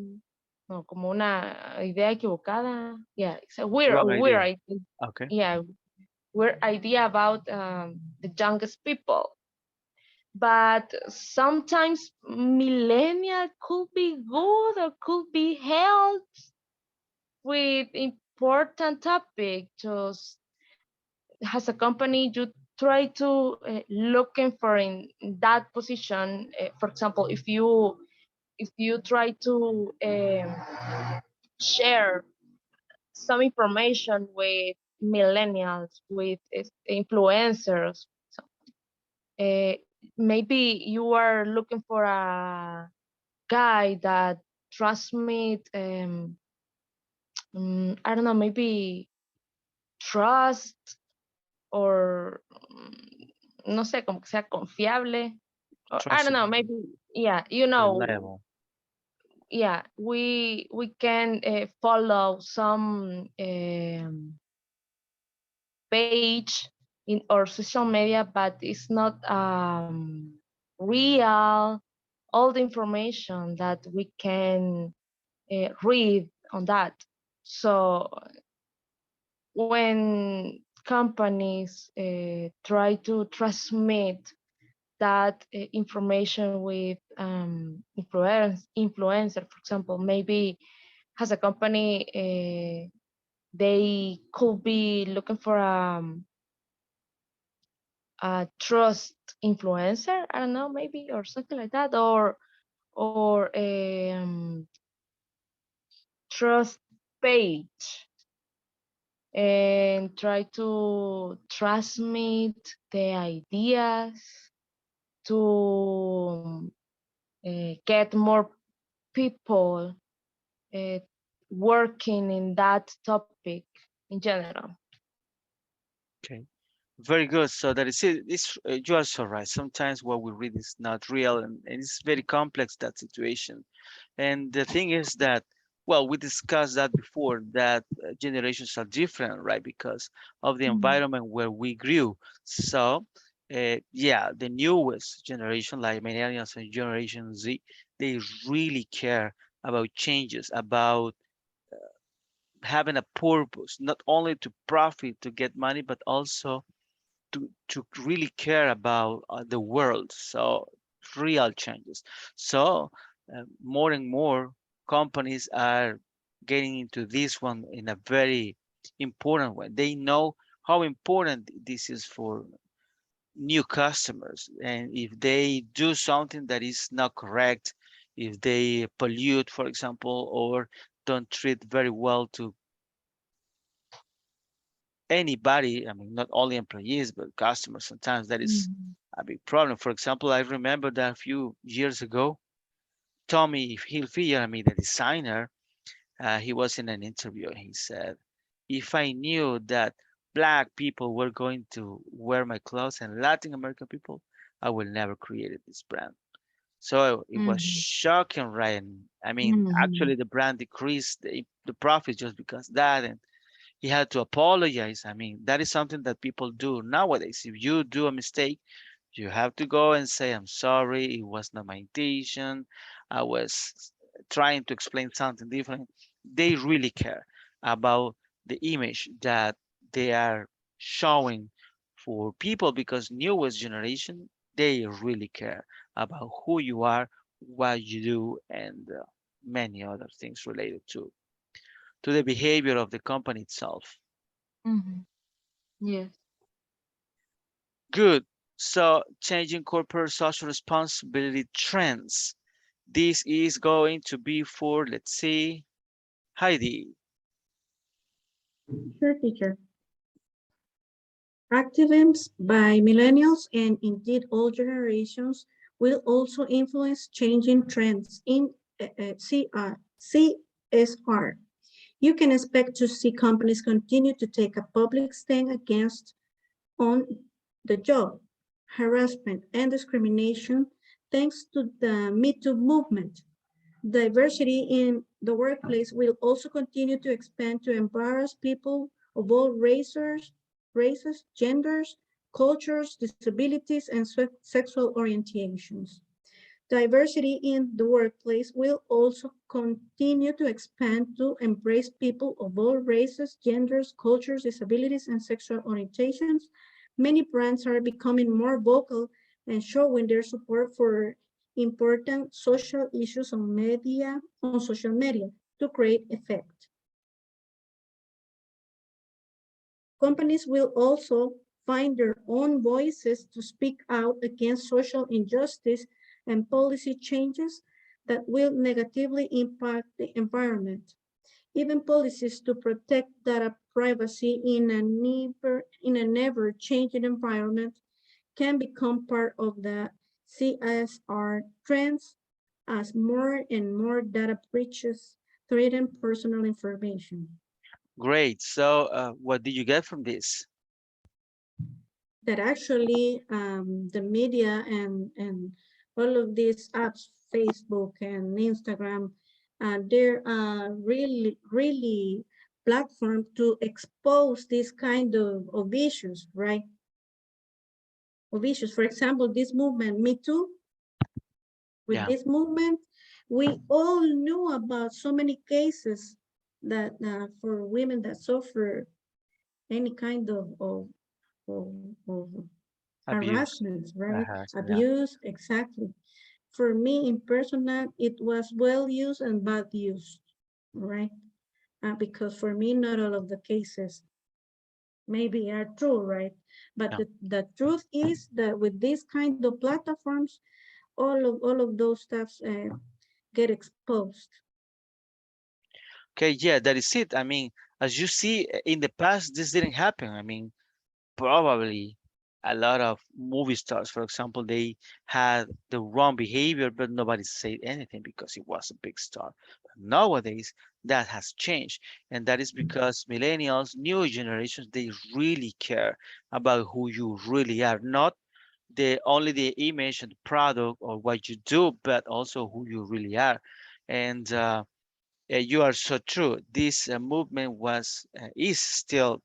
no, como una idea equivocada. Yeah, it's a Wrong weird idea. idea. Okay. Yeah, weird idea about the youngest people. But sometimes millennial could be good or could be helped with important topic. Just as a company, you try to looking for in that position. For example, if you try to share some information with millennials, with influencers, uh, maybe you are looking for a guy that transmit, I don't know, maybe trust or no sé, como que sea confiable. Or, I don't know, Trustable, maybe, yeah, you know, reliable. yeah, we can follow some page in our social media, but it's not real all the information that we can read on that. So when companies try to transmit that information with influencer, for example, maybe has a company, they could be looking for a trust influencer, I don't know, maybe, or something like that, or trust page, and try to transmit the ideas to get more people uh, working in that topic in general. Okay. Very good. So that is it. You are so right. Sometimes what we read is not real, and it's very complex, that situation. And the thing is that, well, we discussed that before, that generations are different, right? Because of the environment where we grew. So, yeah, the newest generation, like millennials and Generation Z, they really care about changes, about having a purpose, not only to profit, to get money, but also to really care about the world. So real changes. So more and more companies are getting into this one in a very important way. They know how important this is for new customers, and if they do something that is not correct, if they pollute, for example, or don't treat very well to anybody, I mean, not only employees, but customers, sometimes that is Mhm. a big problem. For example, I remember that a few years ago, Tommy Hilfiger, I mean, the designer, he was in an interview and he said, if I knew that black people were going to wear my clothes and Latin American people, I would never created this brand. So it was Mhm. shocking, right? And I mean, Mhm. actually the brand decreased the profit just because of that. And he had to apologize. I mean, that is something that people do nowadays. If you do a mistake, you have to go and say, I'm sorry, it was not my intention. I was trying to explain something different. They really care about the image that they are showing for people, because newest generation, they really care about who you are, what you do, and many other things related to the behavior of the company itself. Mhm. Yes. Good. So changing corporate social responsibility trends. This is going to be for, let's see, Heidi. Sure, teacher. Activism by millennials and indeed all generations will also influence changing trends in CSR. You can expect to see companies continue to take a public stand against on the job, harassment, and discrimination thanks to the Me Too movement. Diversity in the workplace will also continue to expand to embrace people of all races, genders, cultures, disabilities, and sexual orientations. Diversity in the workplace will also continue to expand to embrace people of all races, genders, cultures, disabilities, and sexual orientations. Many brands are becoming more vocal and showing their support for important social issues on social media to create effect. Companies will also find their own voices to speak out against social injustice and policy changes that will negatively impact the environment. Even policies to protect data privacy in a never-changing environment can become part of the CSR trends as more and more data breaches threaten personal information. Great. So, what did you get from this? That actually the media and all of these apps, Facebook and Instagram, they're really platform to expose this kind of issues, right? Of issues. For example, this movement, Me Too, with Yeah, this movement, we all knew about so many cases that for women that suffer any kind of, of abuse. harassments, right? Yeah. Abuse, exactly. For me, in personal, it was well used and bad used, right? Because for me, not all of the cases maybe are true, right? But Yeah. the truth is that with this kind of platforms, all of those stuffs get exposed. Okay, yeah, that is it. I mean, as you see, in the past, this didn't happen. I mean, probably a lot of movie stars, for example, they had the wrong behavior, but nobody said anything because it was a big star. But nowadays, that has changed, and that is because millennials, new generations, they really care about who you really are, not the only the image and the product or what you do, but also who you really are. And you are so true. This movement was is still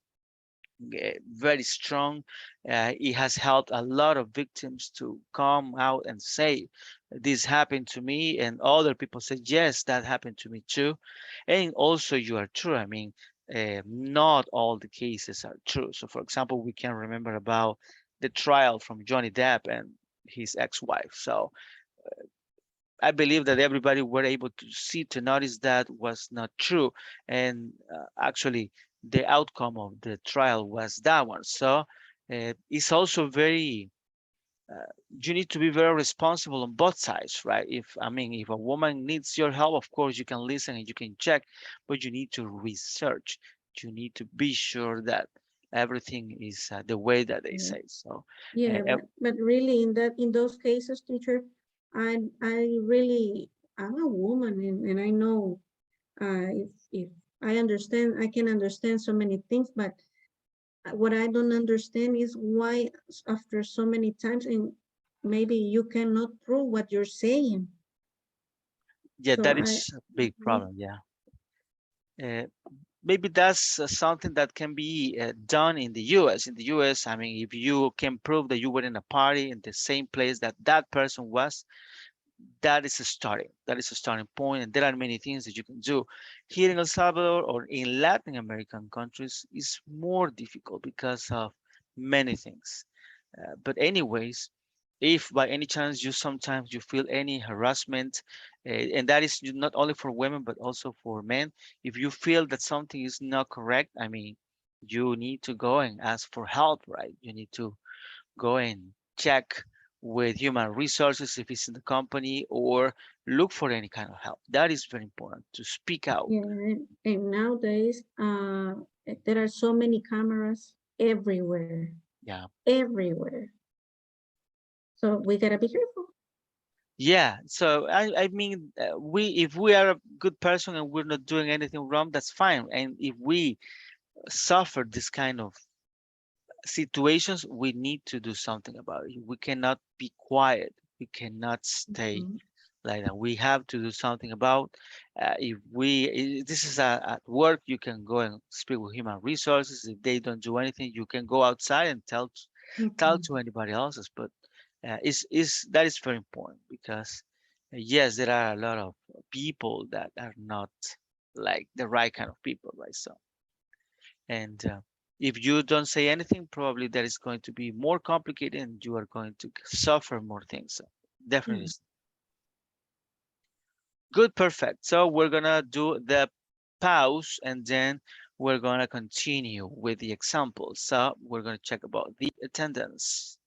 very strong. It has helped a lot of victims to come out and say, this happened to me, and other people say, yes, that happened to me too. And also, you are true. I mean, not all the cases are true. So, for example, we can remember about the trial from Johnny Depp and his ex-wife. So, I believe that everybody were able to see, to notice that was not true. And actually, the outcome of the trial was that one. So it's also very, you need to be very responsible on both sides, right? I mean, if a woman needs your help, of course, you can listen and you can check, but you need to research. You need to be sure that everything is the way that they Yeah, say. So, yeah, uh, but really in those cases, teacher, I really, I'm a woman and I know if I understand, I can understand so many things, but what I don't understand is why after so many times and maybe you cannot prove what you're saying. yeah, So that I, is a big mhm, problem. Yeah. Maybe that's something that can be done in the US. In the US, I mean, if you can prove that you were in a party in the same place that that person was, that is a starting. That is a starting point, and there are many things that you can do. Here in El Salvador or in Latin American countries, is more difficult because of many things. But anyways, if by any chance you sometimes you feel any harassment, and that is not only for women but also for men, if you feel that something is not correct, I mean, you need to go and ask for help, right? You need to go and check with human resources if it's in the company or look for any kind of help. That is very important to speak out. yeah, and nowadays there are so many cameras everywhere, Yeah. everywhere. So we gotta be careful. Yeah, so I mean, we if we are a good person and we're not doing anything wrong, that's fine. And if we suffer this kind of situations, we need to do something about it. We cannot be quiet. We cannot stay Mhm. like that. We have to do something about. If we this is at work, you can go and speak with human resources. If they don't do anything, you can go outside and tell Mhm. to anybody else's. But is that is very important because yes, there are a lot of people that are not like the right kind of people, right? So and if you don't say anything, probably that is going to be more complicated and you are going to suffer more things. So definitely. Mhm. Good, perfect. So we're gonna do the pause and then we're gonna continue with the examples. So we're gonna check about the attendance.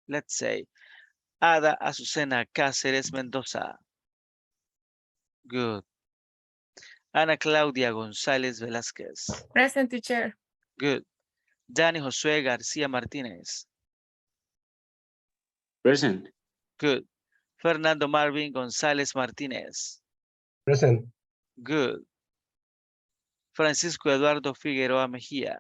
Let's say Ada Azucena Cáceres Mendoza. Good. Ana Claudia González Velázquez. Present, teacher. Good. Dani Josué García Martínez. Present. Good. Fernando Marvin González Martínez. Present. Good. Francisco Eduardo Figueroa Mejía.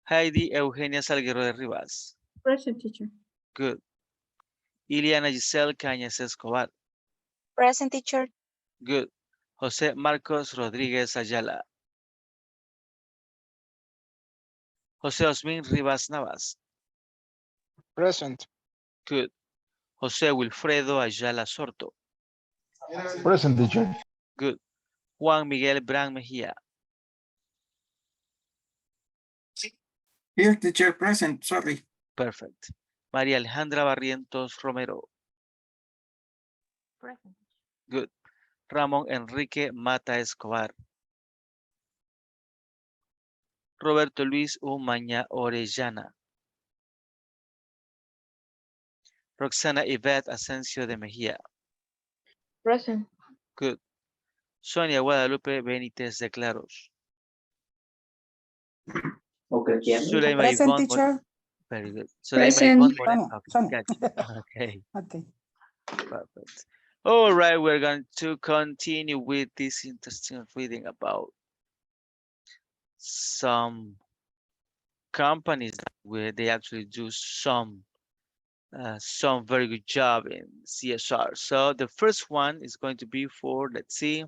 Heidi Eugenia Salguero de Rivas. Present, teacher. Good. Iliana Giselle Cañas Escobar. Present, teacher. Good. José Marcos Rodríguez Ayala. José Osmin Rivas Navas. Present. Good. José Wilfredo Ayala Sorto. Present, teacher. Good. Juan Miguel Bran Mejía. Here, teacher, present, sorry. Perfect. María Alejandra Barrientos Romero. Present. Good. Ramón Enrique Mata Escobar. Roberto Luis Umaña Orellana. Roxana Yvette Asensio de Mejía. Present. Good. Sonia Guadalupe Benítez de Claros. Okay. Suleima Present, Ivonne teacher. Very good. Suleima Present. Ivonne Moreno. Okay, Some. gotcha. Okay, Okay. perfect. All right, we're going to continue with this interesting reading about some companies where they actually do some very good job in CSR. So the first one is going to be for, let's see,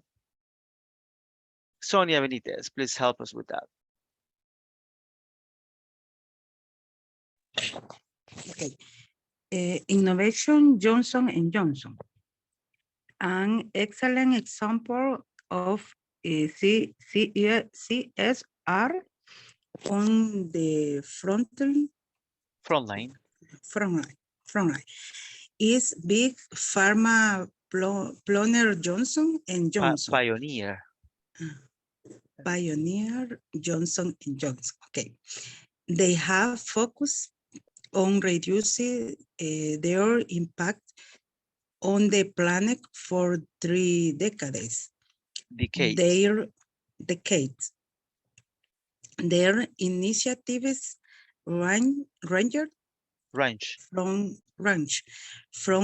Sonia Benitez. Please help us with that. Okay. Innovation Johnson & Johnson. An excellent example of CSR on the Frontline. frontline is Big Pharma Pioneer Johnson & Johnson. Pioneer. Pioneer Johnson & Johnson. Okay. They have focused on reducing their impact on the planet for 3 decades. Their initiatives range from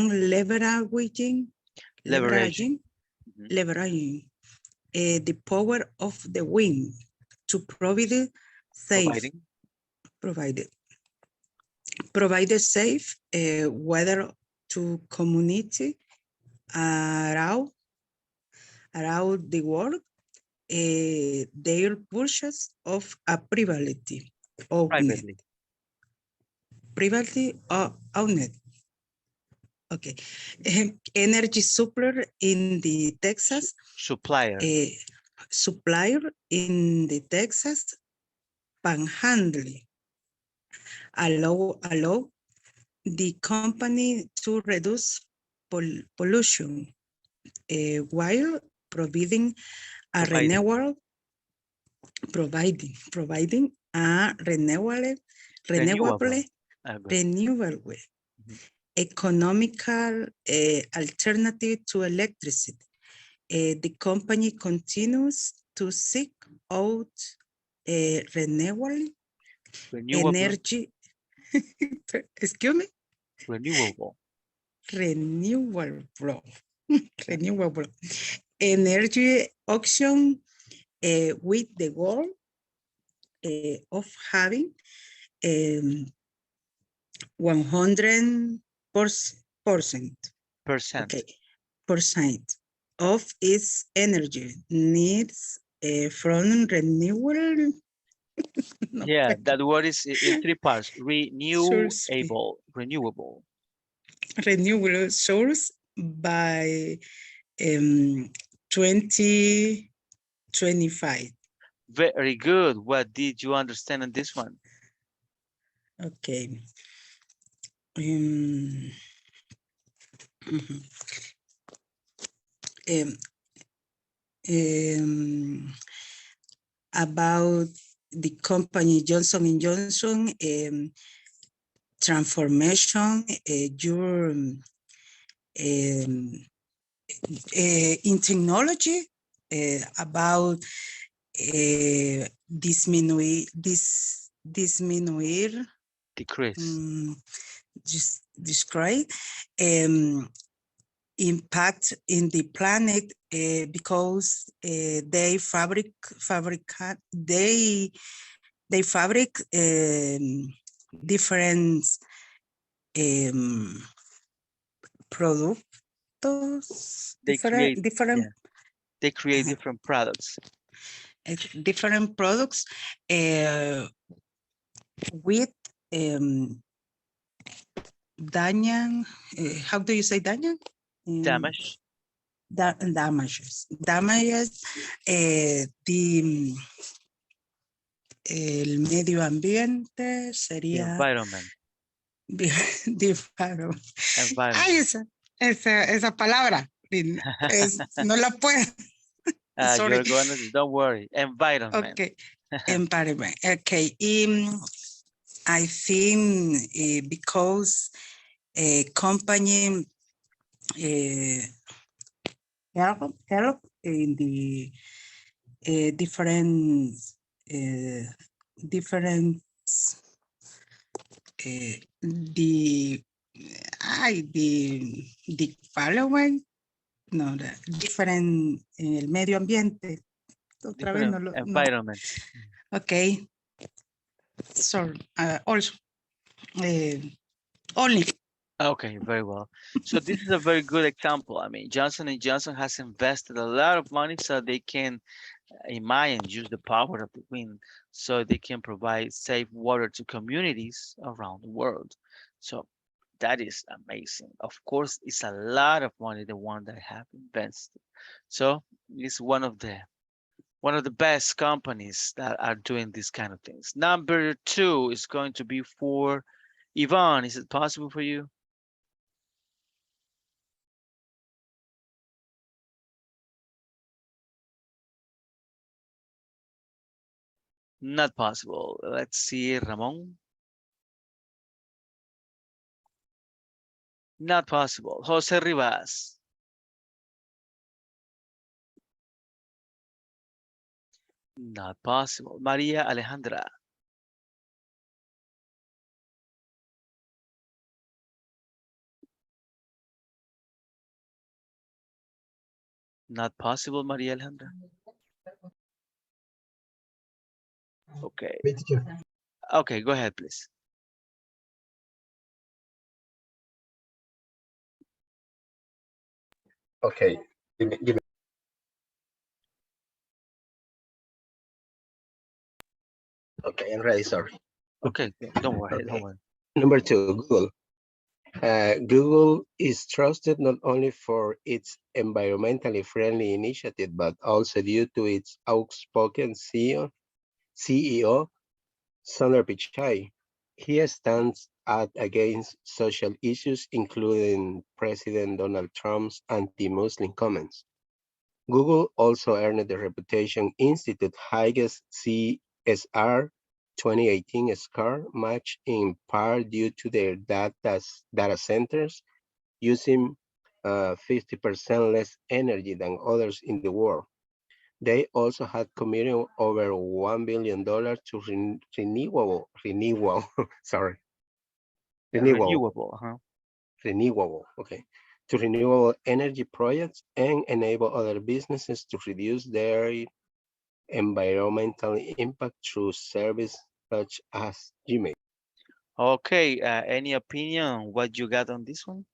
leveraging the power of the wind to provide safe weather to community around the world. Their purchase of a privately owned. Okay. Energy supplier in the Texas. Supplier in the Texas Panhandle. Allow the company to reduce pollution while providing a renewable economical alternative to electricity. The company continues to seek out renewable energy. Excuse me? Renewable energy auction with the goal of having 100% of its energy needs from renewable. Yeah, that word is in 3 parts. Renewable source by 2025. Very good. What did you understand in this one? Okay. About the company Johnson & Johnson transformation, in technology, about disminuir, Decrease. just describe impact in the planet because they fabric different productos, They create, different yeah, they create different products. different products with dañan, how do you say dañan? Damage. Damages el medio ambiente The sería environment. Ay, Environment. esa palabra no la puedo. Sorry. You're going to, don't worry. Environment. Okay. Environment. Okay. I think because a company help in the different the following, no, the different en el medio ambiente. Otra vez Different no. environment. Okay. Sorry. Also, only. Okay, very well. So this is a very good example. I mean, Johnson & Johnson has invested a lot of money so they can, in Mayan, use the power of the wind so they can provide safe water to communities around the world. So that is amazing. Of course, it's a lot of money, the one that have invested. So it's one of the best companies that are doing these kind of things. Number 2 is going to be for Yvonne. Is it possible for you? Not possible. Let's see, Ramon. Not possible. Jose Rivas. Not possible. Maria Alejandra. Not possible, Maria Alejandra. Okay. Okay, go ahead, please. Okay, give me. Okay, I'm ready, sorry. Okay, don't worry, Okay. don't worry. Number 2, Google. Google is trusted not only for its environmentally friendly initiative, but also due to its outspoken CEO, Sundar Pichai. He stands out against social issues, including President Donald Trump's anti-Muslim comments. Google also earned the Reputation Institute highest CSR 2018 score, much in part due to their data centers using 50% less energy than others in the world. They also had committed over $1 billion to renewable, okay, to renewable energy projects and enable other businesses to reduce their environmental impact through service such as Gmail. Okay, any opinion on what you got on this one?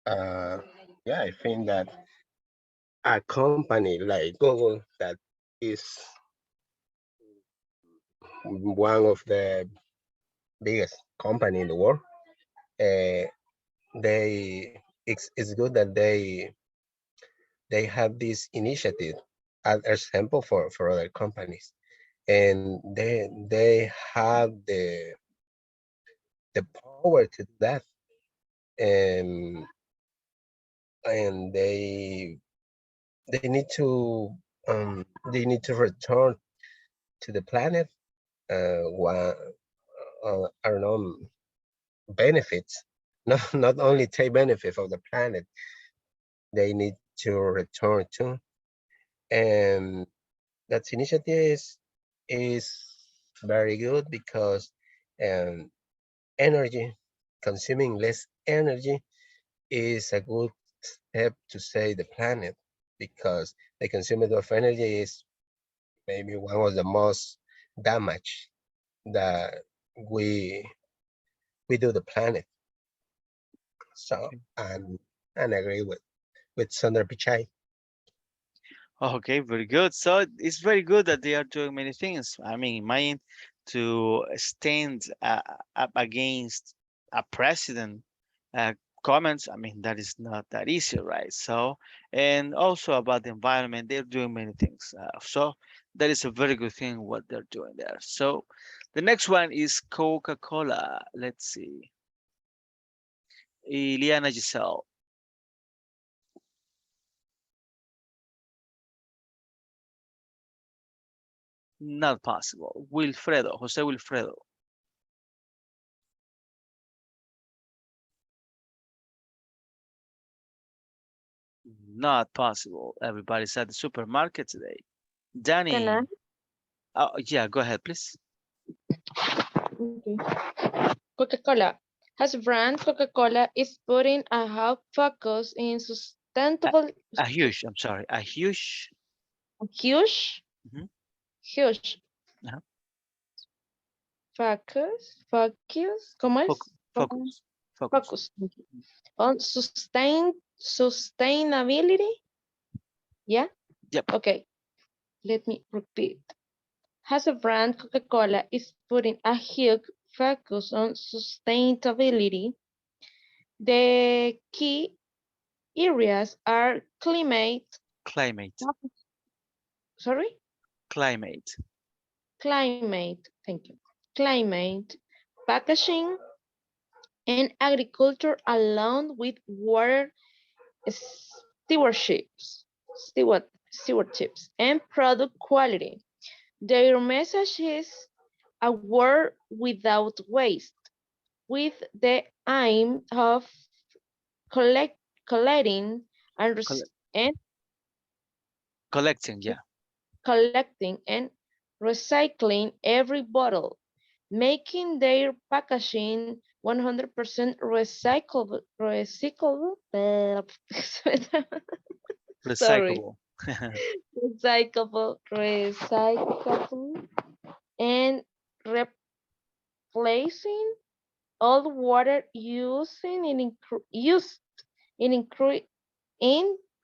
Yeah, I think that a company like Google, that is one of the biggest company in the world, it's good that they have this initiative as example for other companies, and they have the power to do that, and they need to return to the planet I don't know, benefits, not only take benefit of the planet, they need to return to, And that initiative is very good because energy, consuming less energy is a good step to save the planet, because the consumption of energy is maybe one of the most damage that we do the planet. So and agree with Sandra Pichai. Okay, very good. So it's very good that they are doing many things. I mean, mine to stand up against a president uh, comments. I mean, that is not that easy, right? So, and also about the environment, they're doing many things. So that is a very good thing what they're doing there. So the next one is Coca-Cola. Let's see. Iliana Giselle. Not possible. Wilfredo, Jose Wilfredo. Not possible. Everybody's at the supermarket today. Danny. Can I? Oh, yeah, go ahead, please. Okay. Coca-Cola. Has brand Coca-Cola is putting a high focus in sustainable, A huge, I'm sorry, a huge. huge, Mhm. huge Uh-huh. focus, ¿cómo es? Focus. Focus on sustainability. Yeah. Yep. Okay. Let me repeat. Has a brand Coca-Cola is putting a huge focus on sustainability. The key areas are climate. Sorry? Climate. Thank you. Climate, packaging, and agriculture along with water stewardships and product quality. Their message is a world without waste, with the aim of collecting and Collecting, yeah. collecting and recycling every bottle, making their packaging 100% sorry, Recyclable. recyclable, and replacing all water used in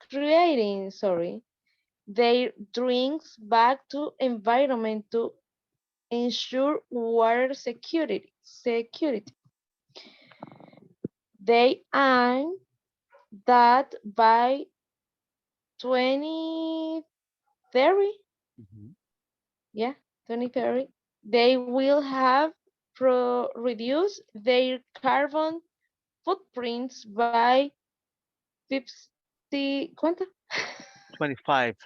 creating, their drinks back to environment to ensure water security. They aim that by 2030, Mhm. yeah, 2030, they will have reduced their carbon footprints by 50, ¿cuánto? 25.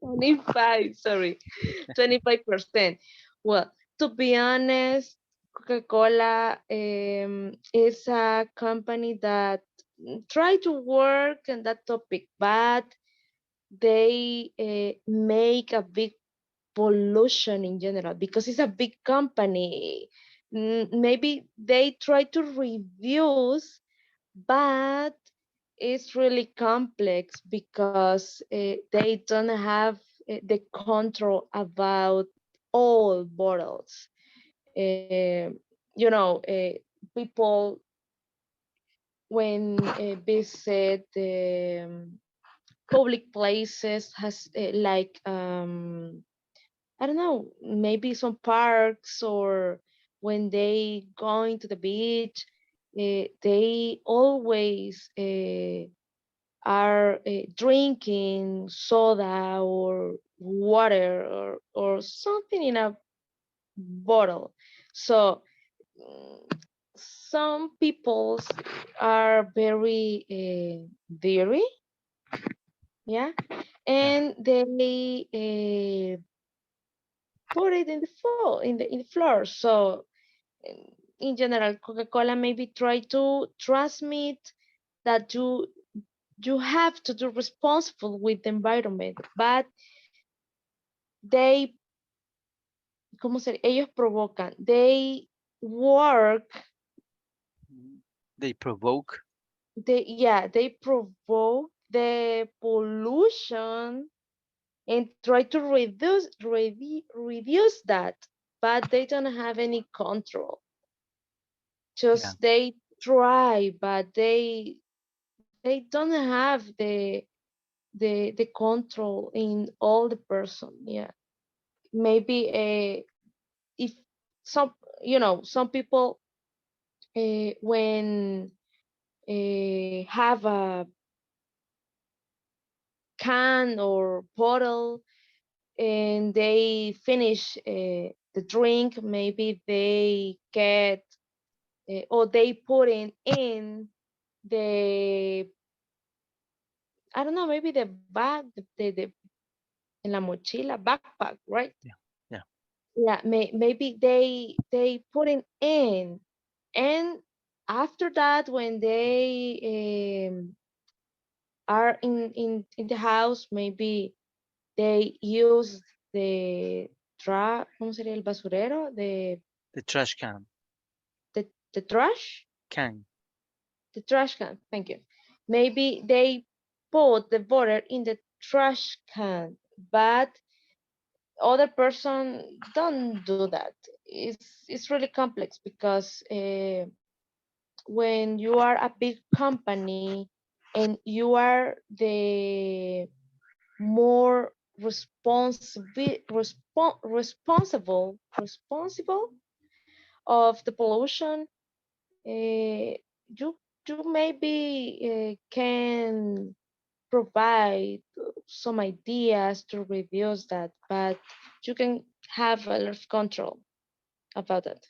25, sorry, 25%. Well, to be honest, Coca-Cola is a company that try to work on that topic, but they make a big pollution in general because it's a big company. Maybe they try to reduce, but it's really complex because they don't have the control about all bottles. You know, people when visit public places has like I don't know, maybe some parks or when they going to the beach, they always are drinking soda or water or something in a bottle. So some people are very dairy, yeah, and they put it in the floor, in the floor. So in general, Coca-Cola maybe try to transmit that you have to do responsible with the environment, but they, ¿cómo se? Ellos provocan. They work. They provoke. They provoke the pollution and try to reduce that, but they don't have any control. Just they try, but they don't have the control in all the person. Yeah, maybe if some some people when have a can or bottle and they finish the drink, maybe they get or they put in the, I don't know, maybe the bag, the en la mochila, backpack, right? Yeah. Yeah, maybe they put it in, and after that, when they are in the house, maybe they use the ¿cómo sería el basurero? The trash can. The trash? Can. The trash can, thank you. Maybe they put the water in the trash can, but other person don't do that. It's really complex because when you are a big company and you are the more responsible of the pollution, you maybe can provide some ideas to reduce that, but you can have a lot of control about it.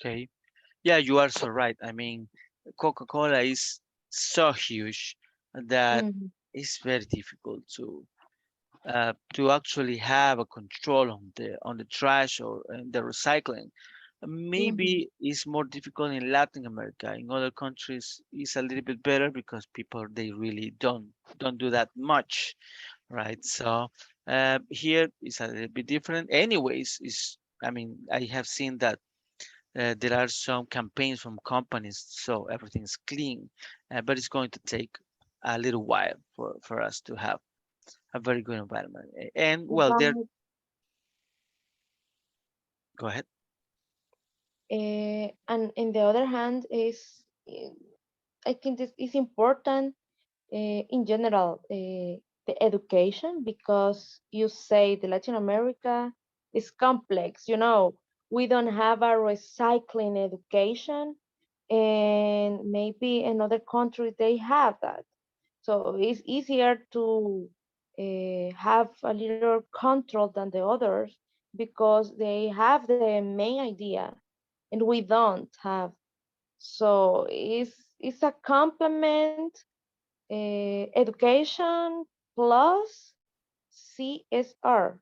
Okay. Yeah, you are so right. I mean, Coca-Cola is so huge that Mhm. it's very difficult to actually have a control on the trash or the recycling. Maybe it's more difficult in Latin America. In other countries, it's a little bit better because people they really don't do that much, right? So here it's a little bit different. Anyways, is I mean I have seen that there are some campaigns from companies so everything's clean, but it's going to take a little while for us to have a very good environment. And well, there. But Go ahead. and in the other hand is I think this is important in general the education, because you say the Latin America is complex. We don't have a recycling education, and maybe in other countries they have that. So it's easier to have a little control than the others because they have the main idea and we don't have. So it's a complement, education plus CSR.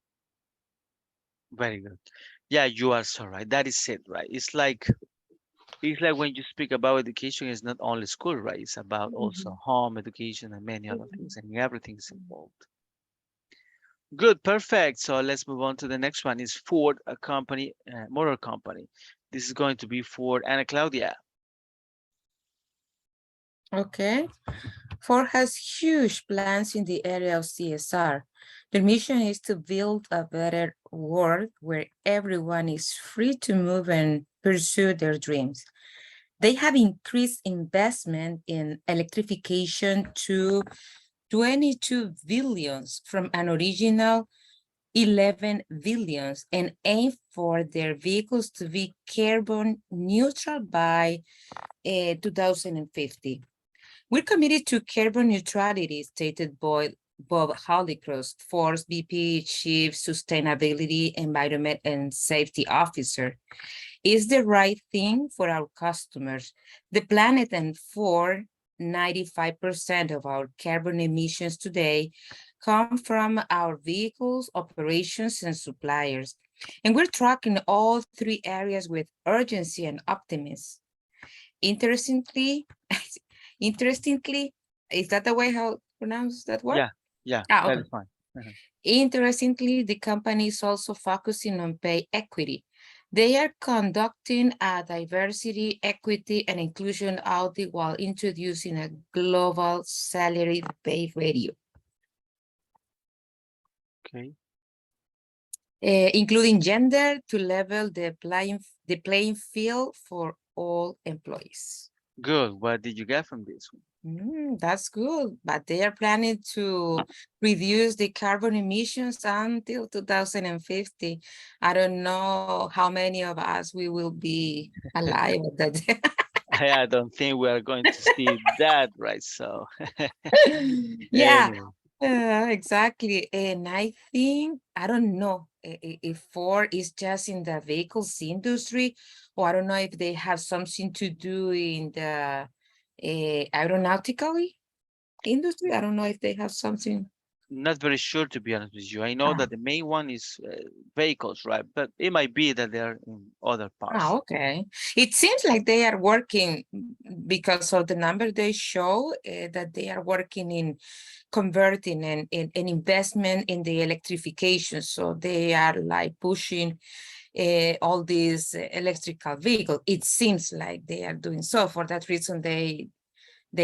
Very good. Yeah, you are so right. That is it, right? It's like when you speak about education, it's not only school, right? It's about also Mhm. home education and many other things, Mhm. and everything's involved. Good, perfect. So let's move on to the next one. Is Ford a company, motor company? This is going to be Ford. Ana Claudia. Okay. Ford has huge plans in the area of CSR. Their mission is to build a better world where everyone is free to move and pursue their dreams. They have increased investment in electrification to 22 billions from an original 11 billions and aim for their vehicles to be carbon neutral by 2050. We're committed to carbon neutrality, stated Bob Hollycross, Ford's VP, Chief Sustainability, Environment, and Safety Officer. Is the right thing for our customers, the planet, and for 95% of our carbon emissions today come from our vehicles, operations, and suppliers. And we're tracking all three areas with urgency and optimism. Interestingly, is that the way how to pronounce that word? Yeah, Ah, that okay. is fine. Interestingly, the company is also focusing on pay equity. They are conducting a diversity, equity, and inclusion audit while introducing a global salary pay radio, Okay. including gender to level the playing field for all employees. Good. What did you get from this one? That's good, but they are planning to reduce the carbon emissions until 2050. I don't know how many of us we will be alive at that day. I don't think we are going to see that, right? So, Yeah, anyway. exactly. And I think, I don't know if Ford is just in the vehicles industry, or I don't know if they have something to do in the aeronautical industry. I don't know if they have something. Not very sure, to be honest with you. I know Ah, that the main one is vehicles, right? But it might be that they're in other parts. okay. It seems like they are working because of the number they show that they are working in converting and an investment in the electrification. So they are like pushing all these electrical vehicles. It seems like they are doing so. For that reason, they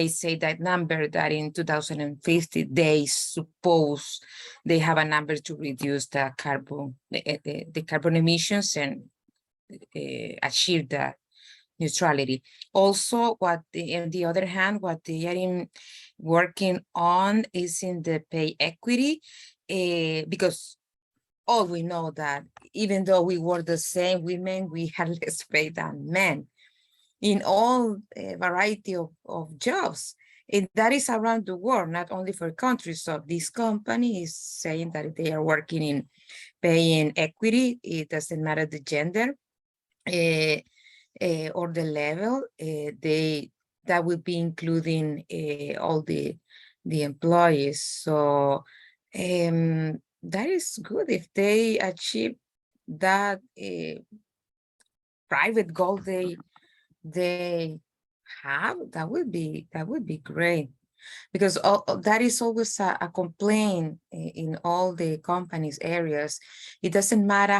say that number that in 2050 they suppose they have a number to reduce the carbon emissions and achieve the neutrality. Also, on the other hand, what they are working on is in the pay equity, because all we know that even though we were the same women, we had less pay than men in all variety of jobs. And that is around the world, not only for countries. So this company is saying that they are working in paying equity. It doesn't matter the gender or the level. That will be including all the employees. So that is good if they achieve that private goal they have. That would be great, because that is always a complaint in all the companies areas. It doesn't matter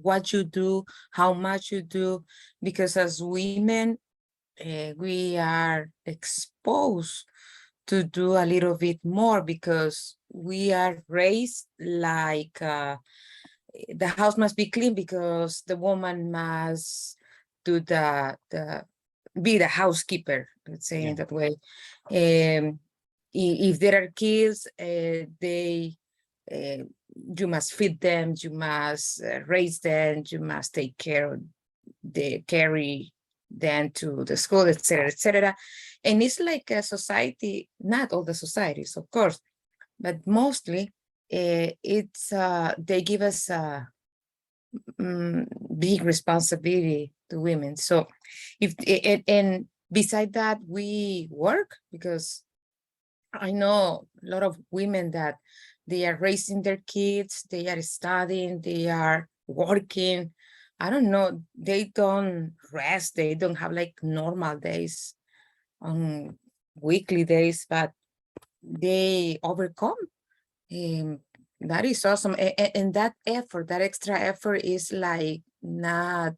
what you do, how much you do, because as women we are exposed to do a little bit more because we are raised like the house must be clean because the woman must do be the housekeeper, let's say in that way. If there are kids, you must feed them, you must raise them, you must take care of carry them to the school, etc., etc. And it's like a society, not all the societies, of course, but mostly it's they give us a big responsibility to women. So if and beside that, we work, because I know a lot of women that they are raising their kids, they are studying, they are working. I don't know, they don't rest, they don't have like normal days on weekly days, but they overcome. That is awesome. And that effort, that extra effort is like not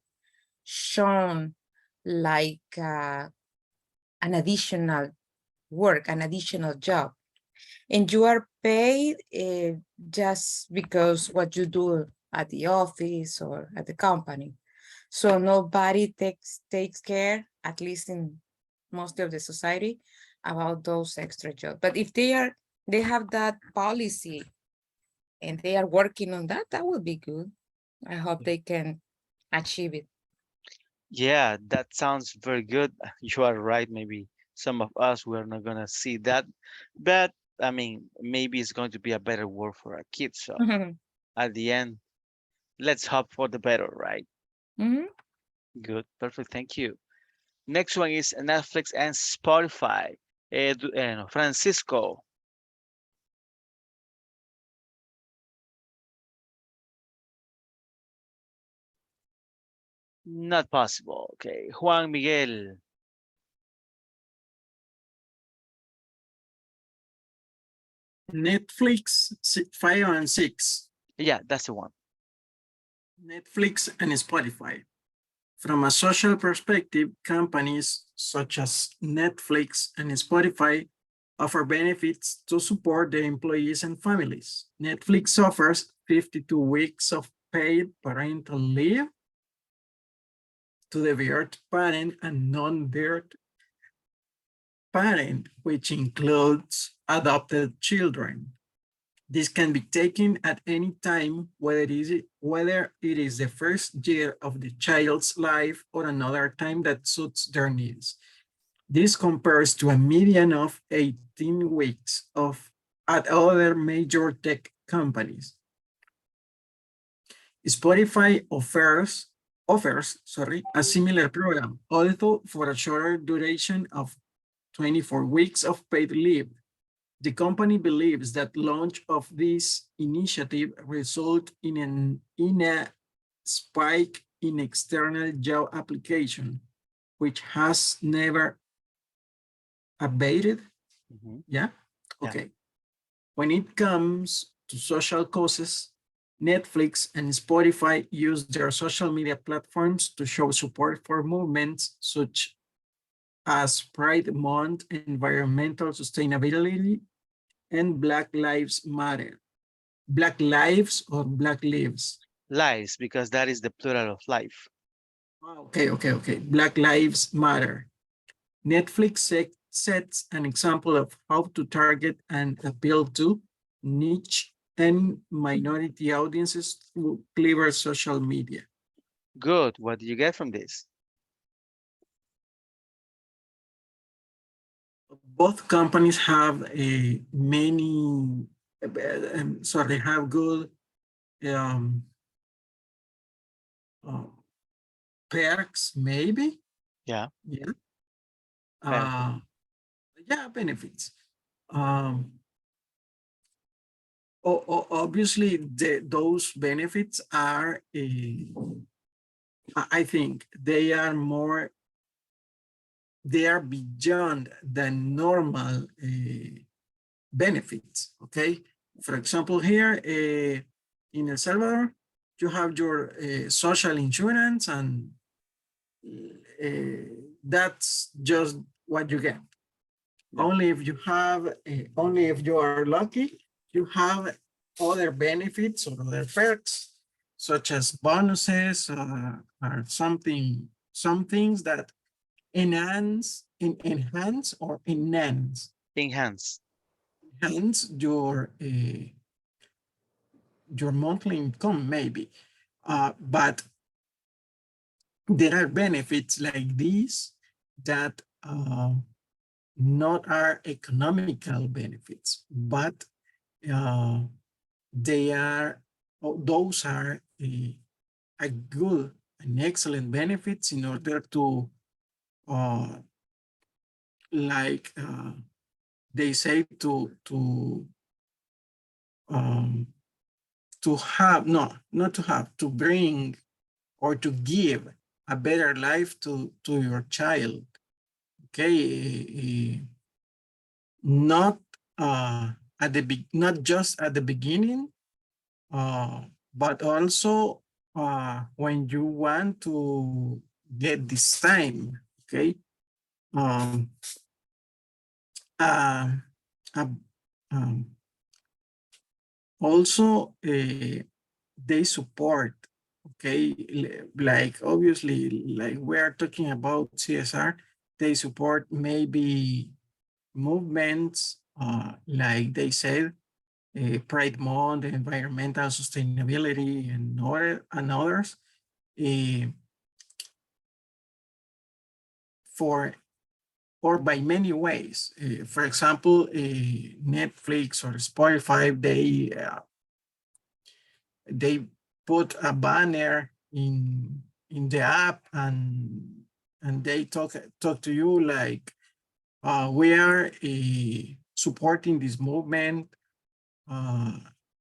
shown like an additional work, an additional job. And you are paid just because what you do at the office or at the company. So nobody takes care, at least in most of the society, about those extra jobs. But if they have that policy and they are working on that, that would be good. I hope they can achieve it. Yeah, that sounds very good. You are right. Maybe some of us we're not gonna see that, but I mean, maybe it's going to be a better world for our kids. So at the end, let's hope for the better, right? Good, perfect. Thank you. Next one is Netflix and Spotify. No, Francisco. Not possible. Okay, Juan Miguel. Netflix, 5 and 6. Yeah, that's the one. Netflix and Spotify. From a social perspective, companies such as Netflix and Spotify offer benefits to support their employees and families. Netflix offers 52 weeks of paid parental leave to the birth parent and non-birth parent, which includes adopted children. This can be taken at any time, whether it is the first year of the child's life or another time that suits their needs. This compares to a median of 18 weeks at other major tech companies. Spotify offers a similar program, although for a shorter duration of 24 weeks of paid leave. The company believes that launch of this initiative result in a spike in external job application, which has never abated. Yeah, okay. When it comes to social causes, Netflix and Spotify use their social media platforms to show support for movements such as Pride Month, environmental sustainability, and Black Lives Matter. Black lives or black lives? Lives, because that is the plural of life. Okay. Black Lives Matter. Netflix sets an example of how to target and appeal to niche and minority audiences through clever social media. Good. What do you get from this? Both companies have have good perks, maybe. Yeah. Yeah. Benefits. Benefits. Obviously, those benefits are, I think, they are beyond the normal benefits. Okay. For example, here in El Salvador, you have your social insurance, and that's just what you get. Yeah. Only if you are lucky, you have other benefits or other perks, such as bonuses or some things that enhance your monthly income, maybe. But there are benefits like these that not are economical benefits, but those are a good and excellent benefits in order to they say to bring or to give a better life to your child. Okay, not just at the beginning, but also when you want to get this time. Okay. Also, they support, okay, like obviously, like we're talking about CSR, they support maybe movements, like they said, Pride Month, environmental sustainability, and others, by many ways. For example, Netflix or Spotify, they put a banner in the app, and they talk to you like, we are supporting this movement.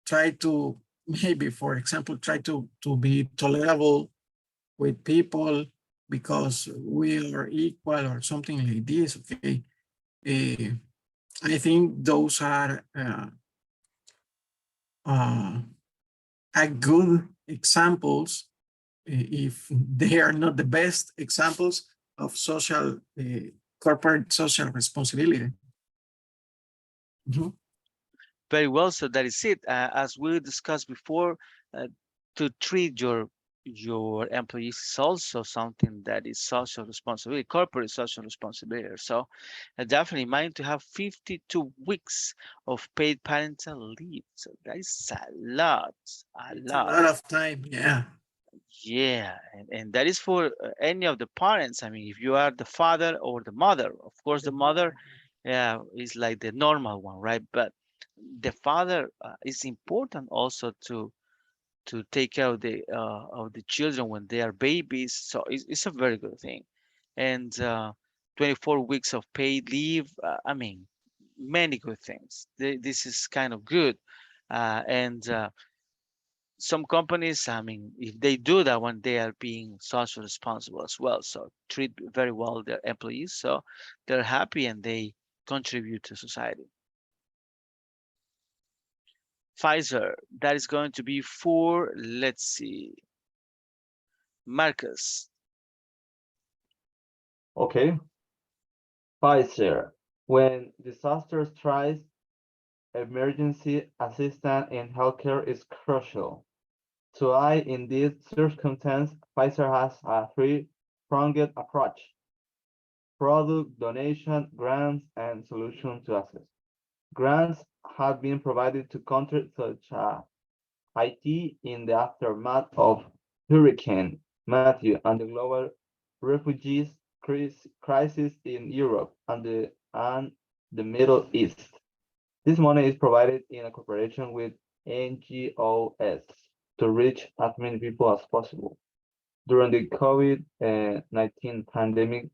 Try to, maybe, for example, try to be tolerable with people because we are equal or something like this. Okay. I think those are a good examples if they are not the best examples of social corporate social responsibility. Mhm. Very well, so that is it. As we discussed before, to treat your employees is also something that is social responsibility, corporate social responsibility. So definitely mind to have 52 weeks of paid parental leave. So that is a lot, a It's a lot. lot of time, yeah. Yeah, and that is for any of the parents. I mean, if you are the father or the mother, of course, the mother, yeah, is like the normal one, right? But the father is important also to take care of the children when they are babies. So it's a very good thing. And 24 weeks of paid leave. I mean, many good things. This is kind of good, and some companies, I mean, if they do that one, they are being social responsible as well. So treat very well their employees, so they're happy and they contribute to society. Pfizer, that is going to be for, let's see, Marcus. Okay. Pfizer. When disaster strikes, emergency assistance in healthcare is crucial. To aid in this circumstance, Pfizer has a three-pronged approach: product, donation, grants, and solution to access. Grants have been provided to countries such as Haiti in the aftermath of Hurricane Matthew and the global refugees crisis in Europe and the Middle East. This money is provided in a cooperation with NGOs to reach as many people as possible. During the COVID-19 pandemic,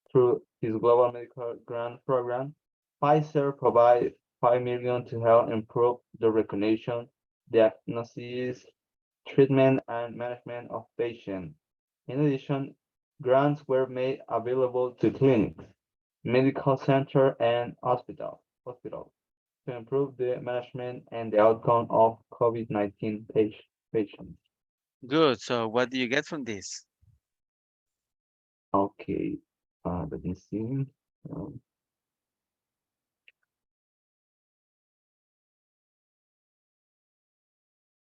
through his global medical grant program, Pfizer provided $5 million to help improve the recognition, diagnosis, treatment, and management of patients. In addition, grants were made available to clinics, medical centers, and hospitals to improve the management and the outcome of COVID-19 patients. Good. So what do you get from this? Okay, let me see. Um,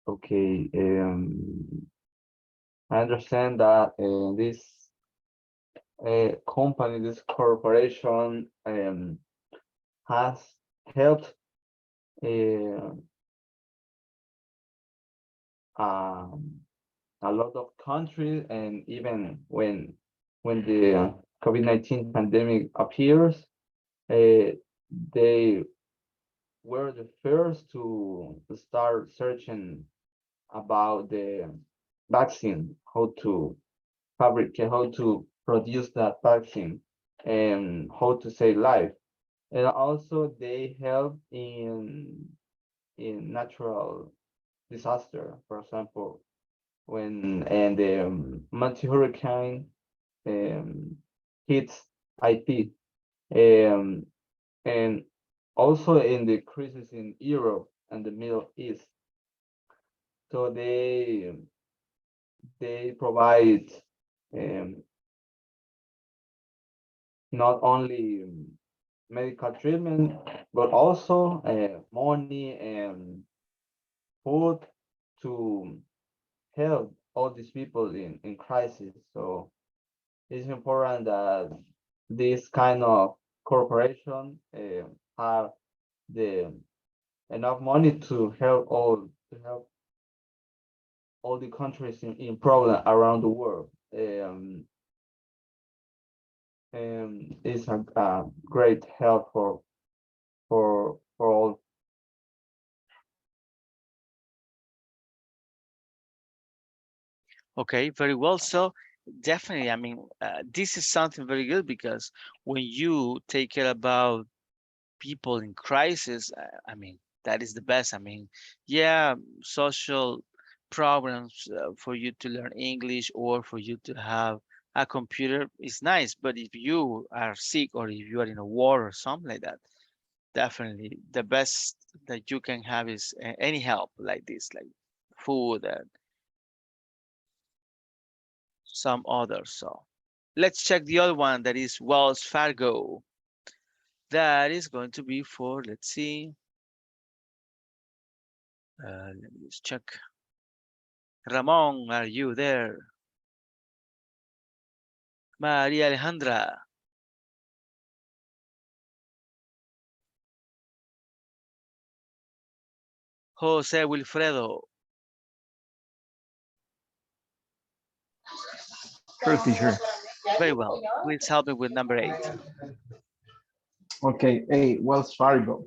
okay, I understand that this company, this corporation, has helped um, a lot of countries, and even when the COVID-19 pandemic appears, they were the first to start searching about the vaccine, how to fabricate, how to produce that vaccine, and how to save life. And also they help in natural disaster. For example, when the Matthew hurricane hits IT, and also in the crisis in Europe and the Middle East. So they provide not only medical treatment, but also money and food to help all these people in crisis. So it's important that this kind of corporation have the enough money to help all the countries in problem around the world. And it's a great help for all. Okay, very well. So definitely, I mean, this is something very good because when you take care about people in crisis, I mean, that is the best. I mean, yeah, social programs for you to learn English or for you to have a computer is nice, but if you are sick or if you are in a war or something like that, Definitely, the best that you can have is any help like this, like food and some others. So let's check the other one that is Wells Fargo. That is going to be for, let's see. Let me just check. Ramon, are you there? Maria Alejandra. Jose Wilfredo. Sure, teacher. Very well. Please help me with number 8. Okay, A, Wells Fargo.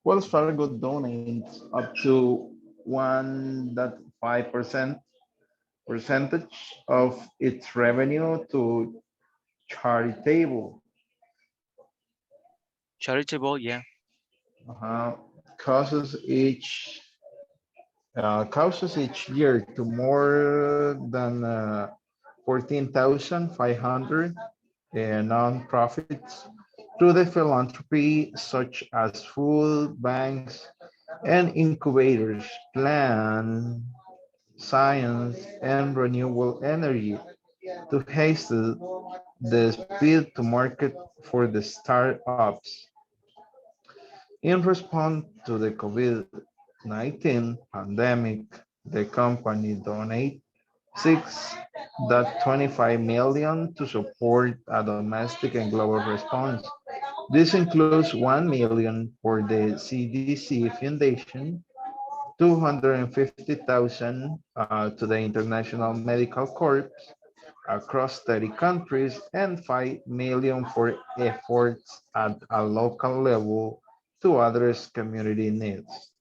Wells Fargo donates up to 1.5% percentage of its revenue to charitable Charitable, yeah. uh, causes each year to more than 14,500 nonprofits through the philanthropy such as food banks and incubators, plan science and renewable energy to hasten the speed to market for the startups. In response to the COVID-19 pandemic, the company donated 6.25 million to support a domestic and global response. This includes 1 million for the CDC Foundation, 250,000 to the International Medical Corps across 30 countries, and 5 million for efforts at a local level to address community needs.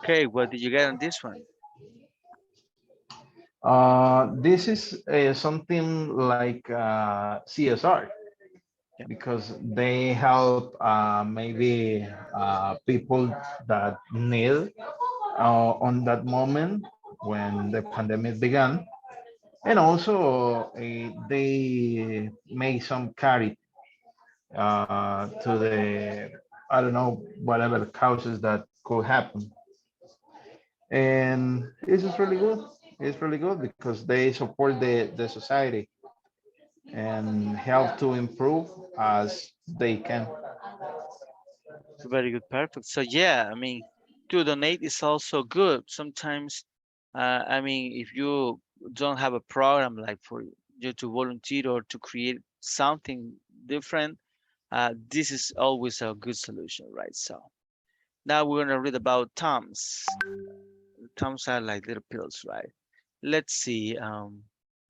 Okay, what did you get on this one? This is something like CSR Yeah. because they help maybe people that need on that moment when the pandemic began. And also they make some charity to the, I don't know, whatever causes that could happen. And this is really good. It's really good because they support the society and help to improve as they can. Very good, perfect. So yeah, I mean, to donate is also good. Sometimes, I mean, if you don't have a program like for you to volunteer or to create something different, this is always a good solution, right? So now we're gonna read about Toms. Toms are like little pills, right? Let's see.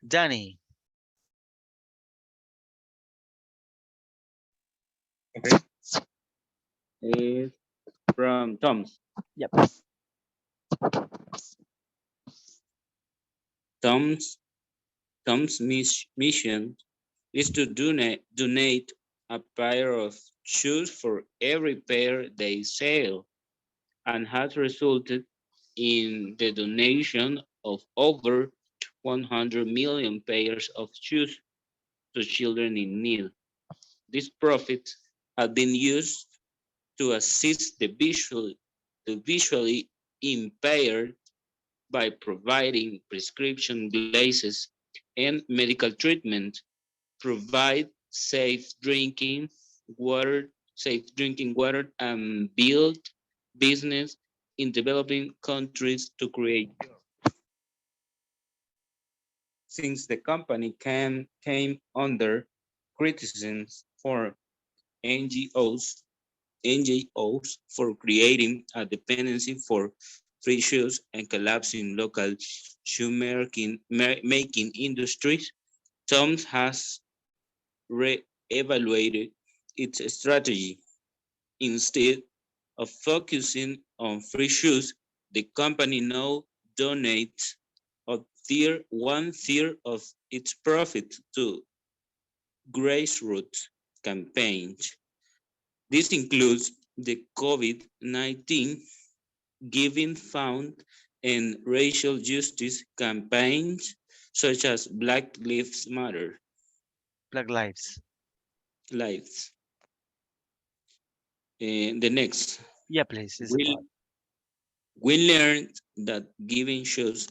Danny. Okay. Is from Tom's. Yep. Tom's mission is to donate a pair of shoes for every pair they sell, and has resulted in the donation of over 100 million pairs of shoes to children in need. These profits have been used to assist the visually impaired by providing prescription glasses and medical treatment, provide safe drinking water, and build business in developing countries to create jobs. Since the company came under criticism for NGOs, NGOs for creating a dependency for free shoes and collapsing local shoemaking industries, Tom's has re-evaluated its strategy. Instead of focusing on free shoes, the company now donates one third of its profit to grassroots campaigns. This includes the COVID-19 Giving Fund and racial justice campaigns such as Black Lives Matter. Black Lives. Lives. The next, Yeah, please. It's we, about. we learned that giving shoes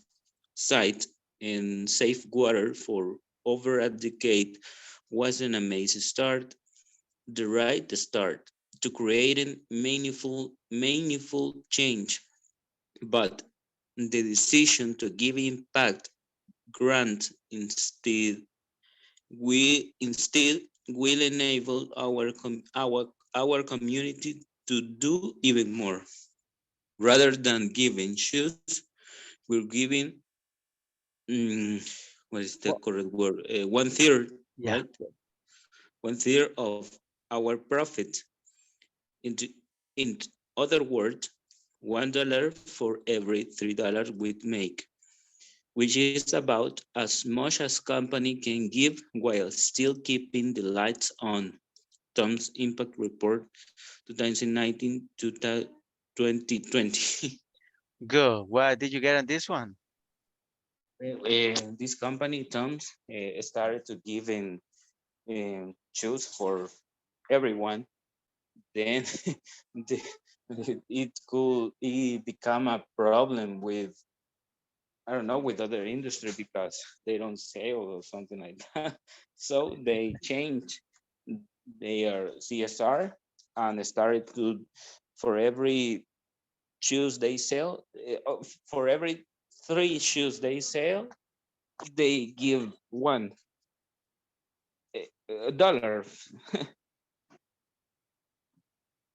sight and safe water for over a decade was an amazing start, the right start to creating meaningful change. But the decision to give impact grant instead will enable our community to do even more. Rather than giving shoes, we're giving what is the Well, correct word? 1/3, yeah. right? 1/3 of our profit. In other words, $1 for every $3 we make, which is about as much as company can give while still keeping the lights on. Tom's Impact Report 2019 to 2020. Good. What did you get on this one? This company, Tom's, started to give in shoes for everyone. Then the, it become a problem with, I don't know, with other industry because they don't sell or something like that. So they changed their CSR and started to, for every shoes they sell, for every 3 shoes they sell, they give $1.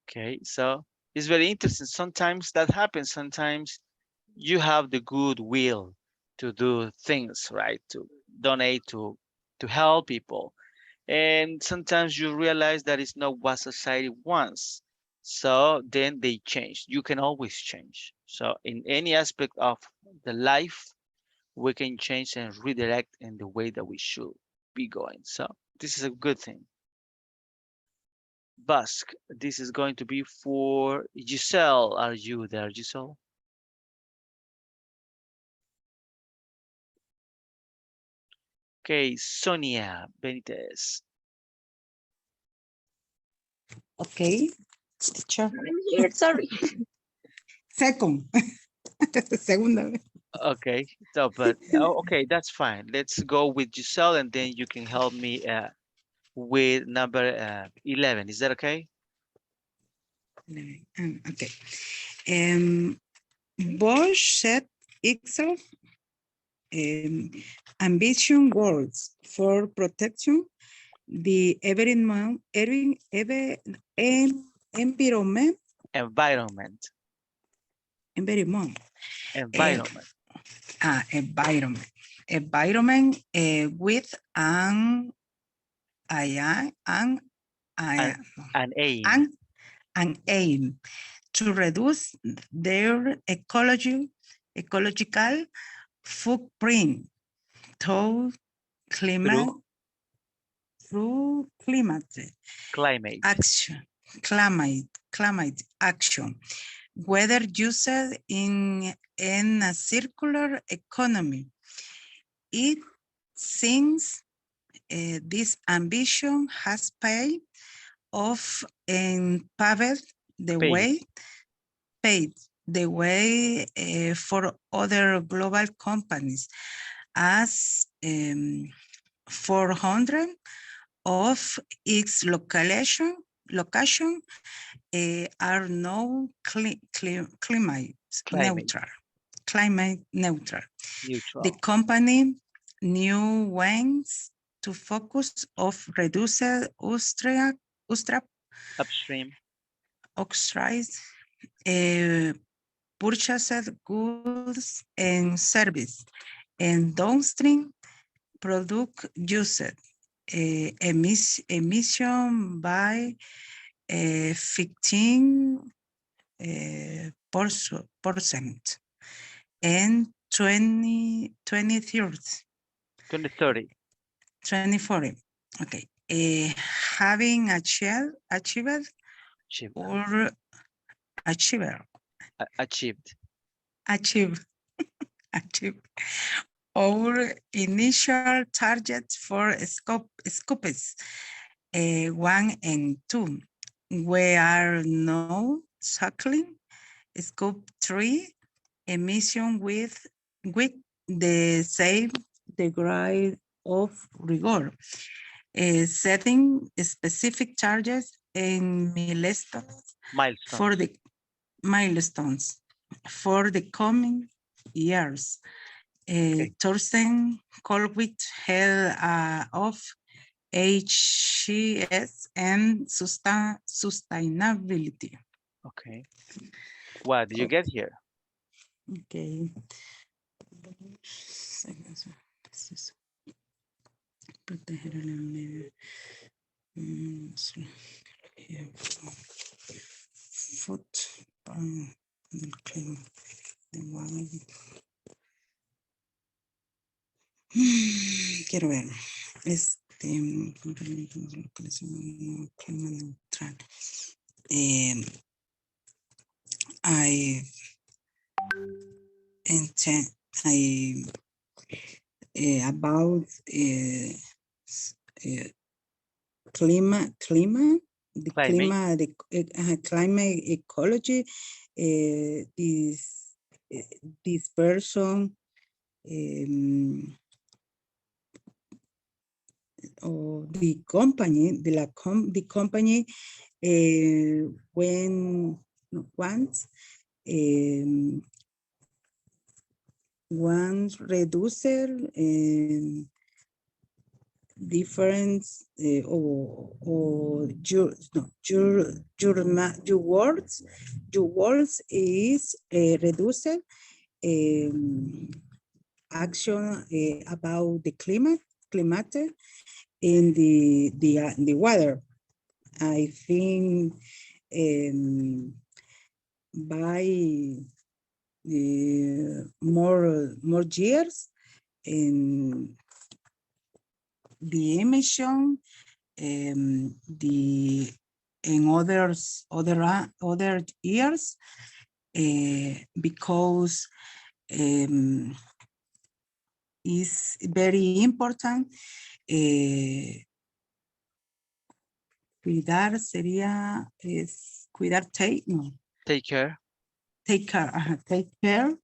Okay, so it's very interesting. Sometimes that happens. Sometimes you have the goodwill to do things, right? To donate, to help people. And sometimes you realize that it's not what society wants. So then they change. You can always change. So in any aspect of the life, we can change and redirect in the way that we should be going. So this is a good thing. Busk, this is going to be for Giselle. Are you there, Giselle? Okay, Sonia Benitez. Okay, teacher. I'm here, sorry. Second. Segunda vez. Okay, so but okay, that's fine. Let's go with Giselle, and then you can help me with number 11. Is that okay? Okay. Bosch set itself ambition goals for protection the environment, environment, Environment. environment, Environment. environment with an An aim. to reduce their ecological footprint through climate Climate. action, climate action, whether used in a circular economy. It seems this ambition has paid off and paved the way for other global companies, as 400 of its location are now climate neutral. The company new ways to focus of reduce Upstream. Purchased goods and service, and downstream product used emission by 15% and 2030. 2040. Okay. Having achieved or achieve our initial targets for scopes 1 and 2 we are now tackling scope 3 emission with the same degree of rigor, setting specific targets and milestones for the coming years. Thorsten Colwitt, head of HCS and sustainability. Okay. What did you get here? Okay. Proteger el medio. Foot del clima. Quiero ver. Clima neutral. I intend about climate, the climate ecology. This person or the company, the company when once one reducer difference or your words is reducer action about the climate in the weather. I think by more years in the emission the in other years because is very important. Cuidar sería cuidar, take care. Take care.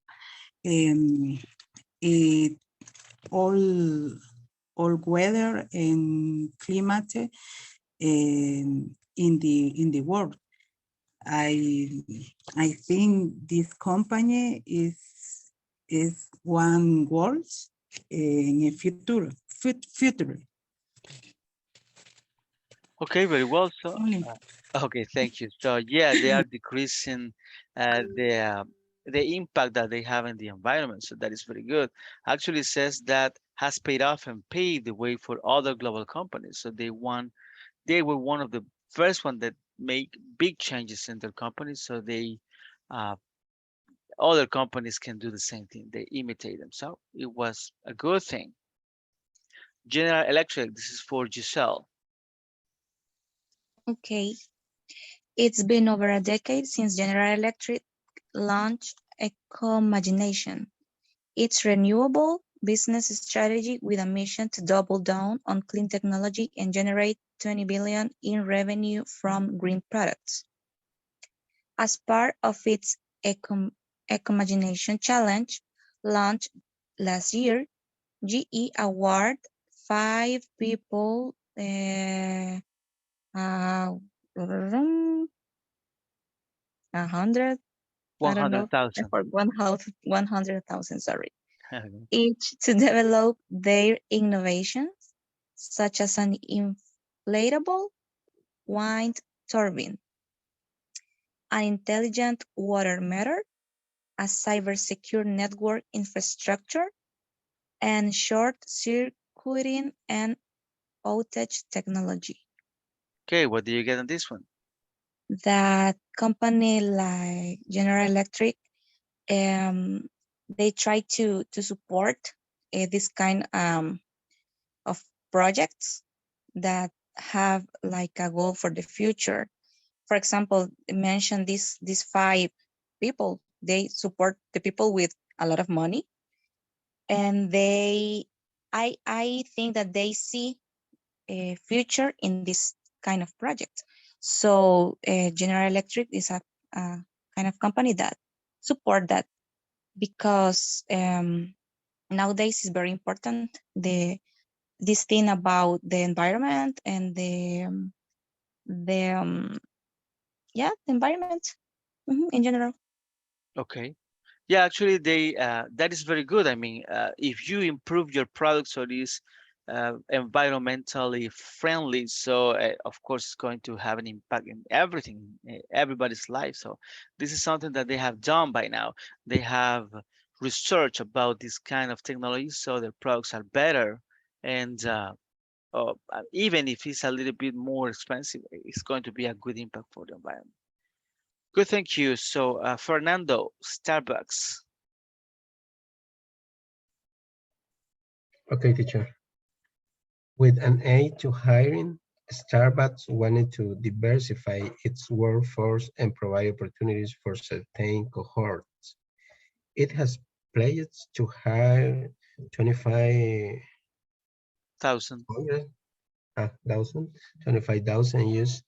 All weather and climate in the world. I think this company is one world in the future. Okay, very well. So, okay, thank you. So, yeah, they are decreasing the impact that they have in the environment. So that is very good. Actually, it says that has paid off and paved the way for other global companies. So they were one of the first one that make big changes in their companies. So they other companies can do the same thing. They imitate them. So it was a good thing. General Electric, this is for Giselle. Okay. It's been over a decade since General Electric launched Ecomagination, its renewable business strategy with a mission to double down on clean technology and generate 20 billion in revenue from green products. As part of its Ecomagination Challenge launched last year, GE awarded 5 people 100,000. 100,000, sorry. Each to develop their innovations, such as an inflatable wind turbine, an intelligent water meter, a cybersecure network infrastructure, and short-circuiting and outage technology. Okay, what do you get on this one? That company like General Electric, they try to support this kind of projects that have like a goal for the future. For example, mention these 5 people. They support the people with a lot of money, and I think that they see a future in this kind of project. So General Electric is a kind of company that support that because nowadays it's very important this thing about the environment and the yeah, the environment in general. Okay. Yeah, actually, that is very good. I mean, if you improve your product so it is environmentally friendly, so of course it's going to have an impact in everything, everybody's life. So this is something that they have done by now. They have research about this kind of technology, so their products are better, and even if it's a little bit more expensive, it's going to be a good impact for the environment. Good, thank you. So, Fernando, Starbucks. Okay, teacher. With an aid to hiring, Starbucks wanted to diversify its workforce and provide opportunities for certain cohorts. It has pledged to hire 1,000. 25,000 US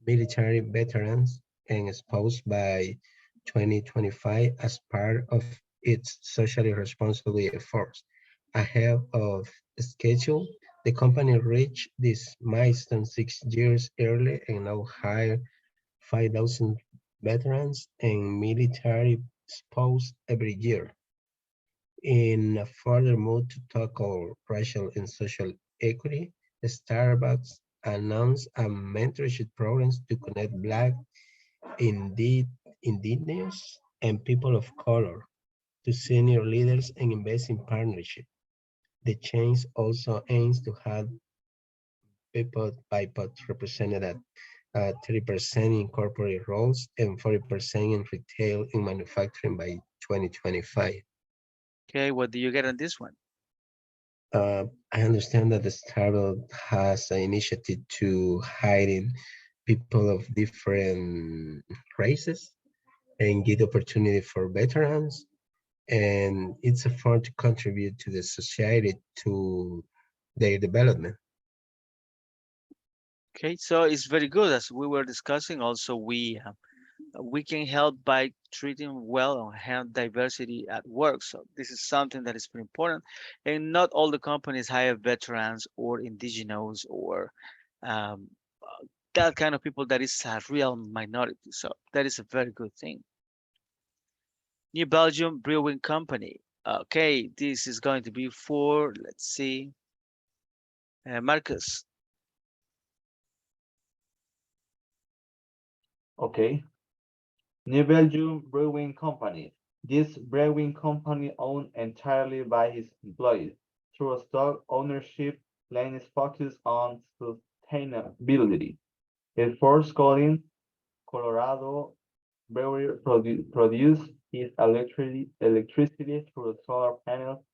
military veterans and spouses by 2025 as part of its socially responsible efforts. Ahead of schedule, the company reached this milestone 6 years early and now hire 5,000 veterans and military spouses every year. In a further move to tackle racial and social equity, Starbucks announced a mentorship program to connect Black, Indigenous, and people of color to senior leaders and invest in partnership. The change also aims to have BIPOC represented at 30% in corporate roles and 40% in retail and manufacturing by 2025. Okay, what do you get on this one? I understand that the Starbucks has an initiative to hiring people of different races and give opportunity for veterans. And it's a fund to contribute to the society to their development. Okay, so it's very good. As we were discussing, also we can help by treating well and have diversity at work. So this is something that is very important. And not all the companies hire veterans or indigenous or um, that kind of people that is a real minority. So that is a very good thing. New Belgium Brewing Company. Okay, this is going to be for, let's see, Marcus. Okay. New Belgium Brewing Company. This brewing company owned entirely by its employees. Through stock ownership, Lane is focused on sustainability. Its first Collins, Colorado brewery produces its electricity through solar panels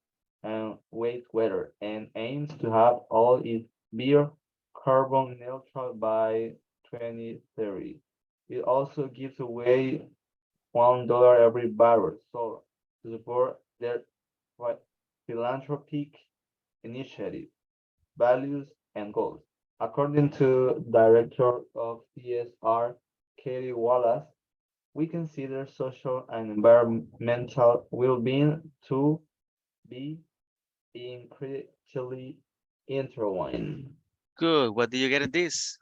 and wastewater and aims to have all its beer carbon neutral by 2030. It also gives away $1 every barrel sold to support their philanthropic initiative, values, and goals. According to Director of CSR, Katie Wallace, we consider social and environmental well-being to be incredibly intertwined. Good. What do you get in this?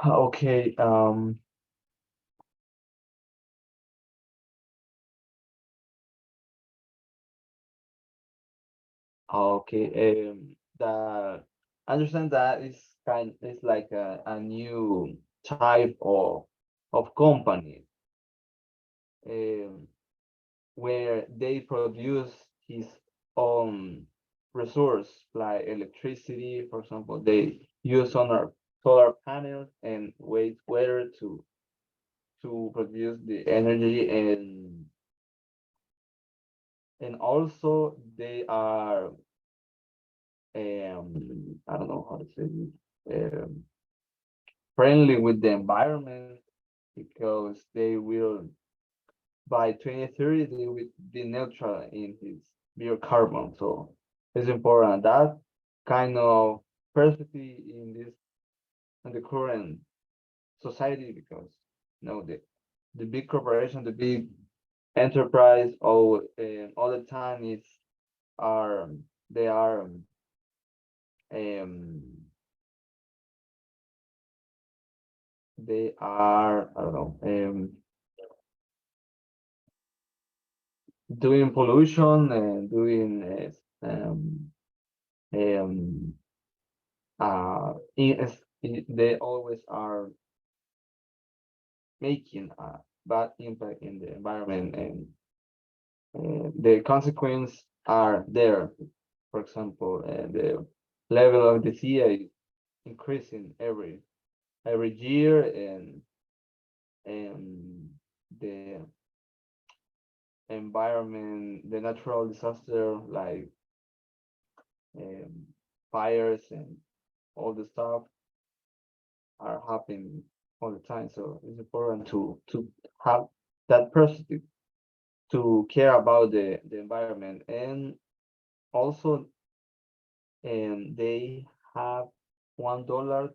Okay, okay, the I understand that is like a new type of company where they produce his own resource like electricity, for example. They use solar panels and wastewater to produce the energy, and also they are I don't know how to say this, friendly with the environment because they will by 2030 they will be neutral in his biocarbon. So it's important that kind of perspective in this in the current society, because the big corporation, the big enterprise, all the time they are I don't know, doing pollution and doing they always are making a bad impact in the environment, and the consequences are there. For example, the level of the sea is increasing every year, and the environment, the natural disaster like fires and all the stuff are happening all the time. So it's important to have that perspective, to care about the environment. And also they have $1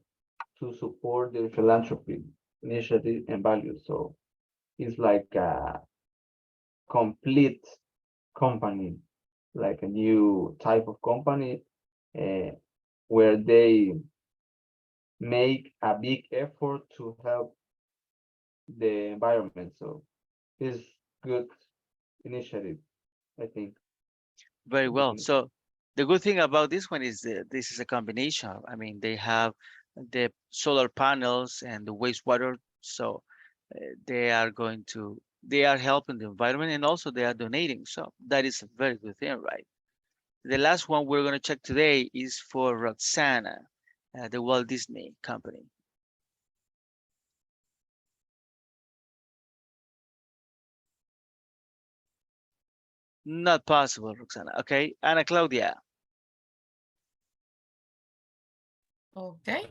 to support their philanthropy initiative and values. So it's like a complete company, like a new type of company where they make a big effort to help the environment. So it's good initiative, I think. Very well. So the good thing about this one is that this is a combination. I mean, they have the solar panels and the wastewater, so they are helping the environment, and also they are donating. So that is a very good thing, right? The last one we're going to check today is for Roxana, the Walt Disney Company. Not possible, Roxana. Okay, Ana Claudia. Okay.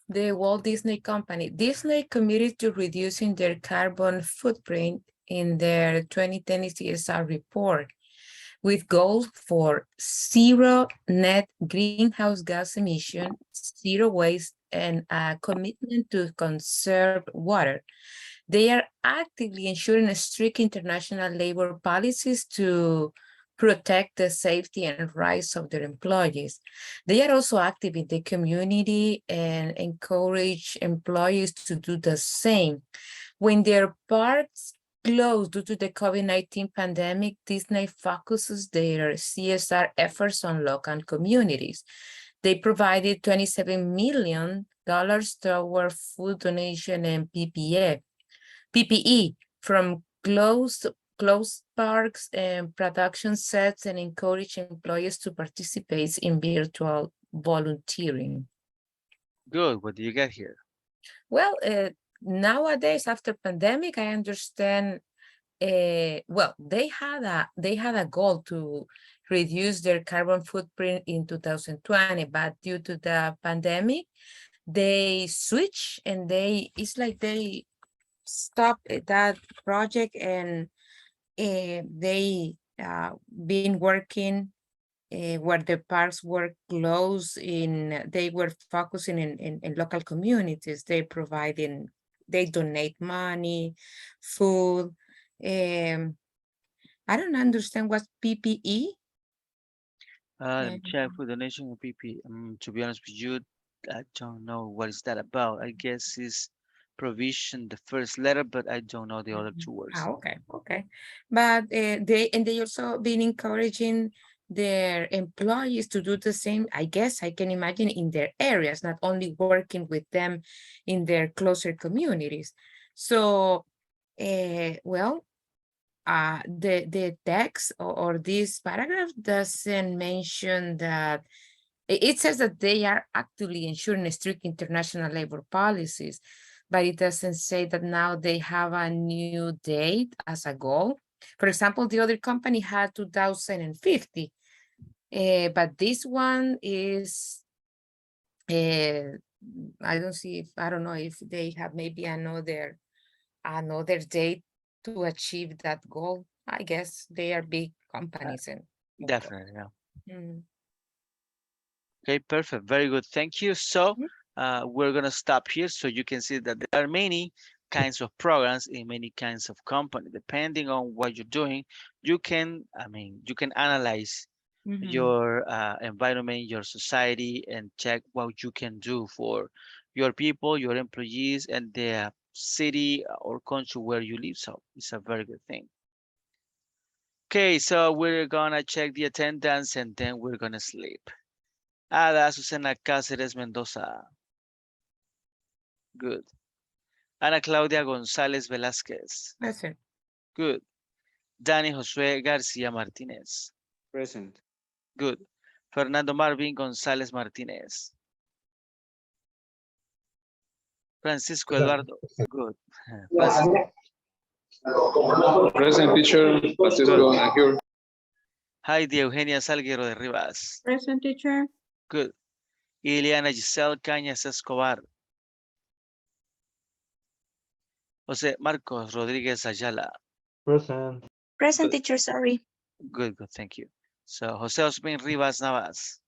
The Walt Disney Company. Disney committed to reducing their carbon footprint in their 2010 CSR report, with goals for zero net greenhouse gas emission, zero waste, and a commitment to conserve water. They are actively ensuring strict international labor policies to protect the safety and rights of their employees. They are also active in the community and encourage employees to do the same. When their parks closed due to the COVID-19 pandemic, Disney focuses their CSR efforts on local communities. They provided $27 million toward food donation and PPE from closed parks and production sets, and encourage employees to participate in virtual volunteering. Good. What do you get here? Well, nowadays after pandemic, I understand. Well, they had a goal to reduce their carbon footprint in 2020, but due to the pandemic, they switch, and it's like they stop that project, and they been working where the parks were closed. They were focusing in local communities. They donate money, food. I don't understand what's PPE. Let me check for donation of PP. To be honest with you, I don't know what is that about. I guess it's provision, the first letter, but I don't know the other two words. Okay. But they also been encouraging their employees to do the same. I guess I can imagine in their areas, not only working with them in their closer communities. So, well, the text or this paragraph doesn't mention that. It says that they are actively ensuring strict international labor policies, but it doesn't say that now they have a new date as a goal. For example, the other company had 2050, but this one is, I don't know if they have maybe another date to achieve that goal. I guess they are big companies. Definitely, yeah. Mm. Okay, perfect. Very good. Thank you. So we're gonna stop here so you can see that there are many kinds of programs in many kinds of company. Depending on what you're doing, you can, you can analyze your environment, your society, and check what you can do for your people, your employees, and the city or country where you live. So it's a very good thing. Okay, so we're gonna check the attendance and then we're gonna sleep. Ada Susana Cáceres Mendoza. Good. Ana Claudia González Velázquez. Present. Good. Dani Josué García Martínez. Present. Good. Fernando Marvin González Martínez. Francisco Eduardo. Good. Francisco. Present teacher, Francisco, I'm here. Heidi Eugenia Salguero de Rivas. Present, teacher. Good. Ileana Giselle Cañas Escobar. José Marcos Rodríguez Ayala. Present. Present, teacher, sorry. Good, good, thank you. So José Osmin Rivas Navas.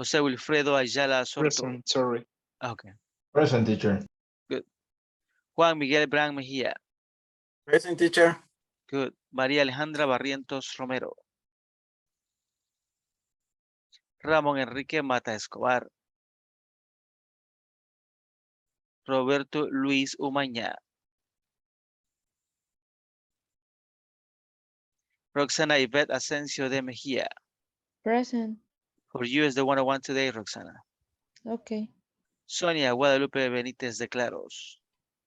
José Wilfredo Ayala Soto. Present, sorry. Okay, Present, teacher. good. Juan Miguel Bran Mejía. Present, teacher. Good. María Alejandra Barrientos Romero. Ramón Enrique Mata Escobar. Roberto Luis Umaña. Roxana Ivette Asensio de Mejía. Present. For you is the one I want today, Roxana. Okay. Sonia Guadalupe Benítez de Claros.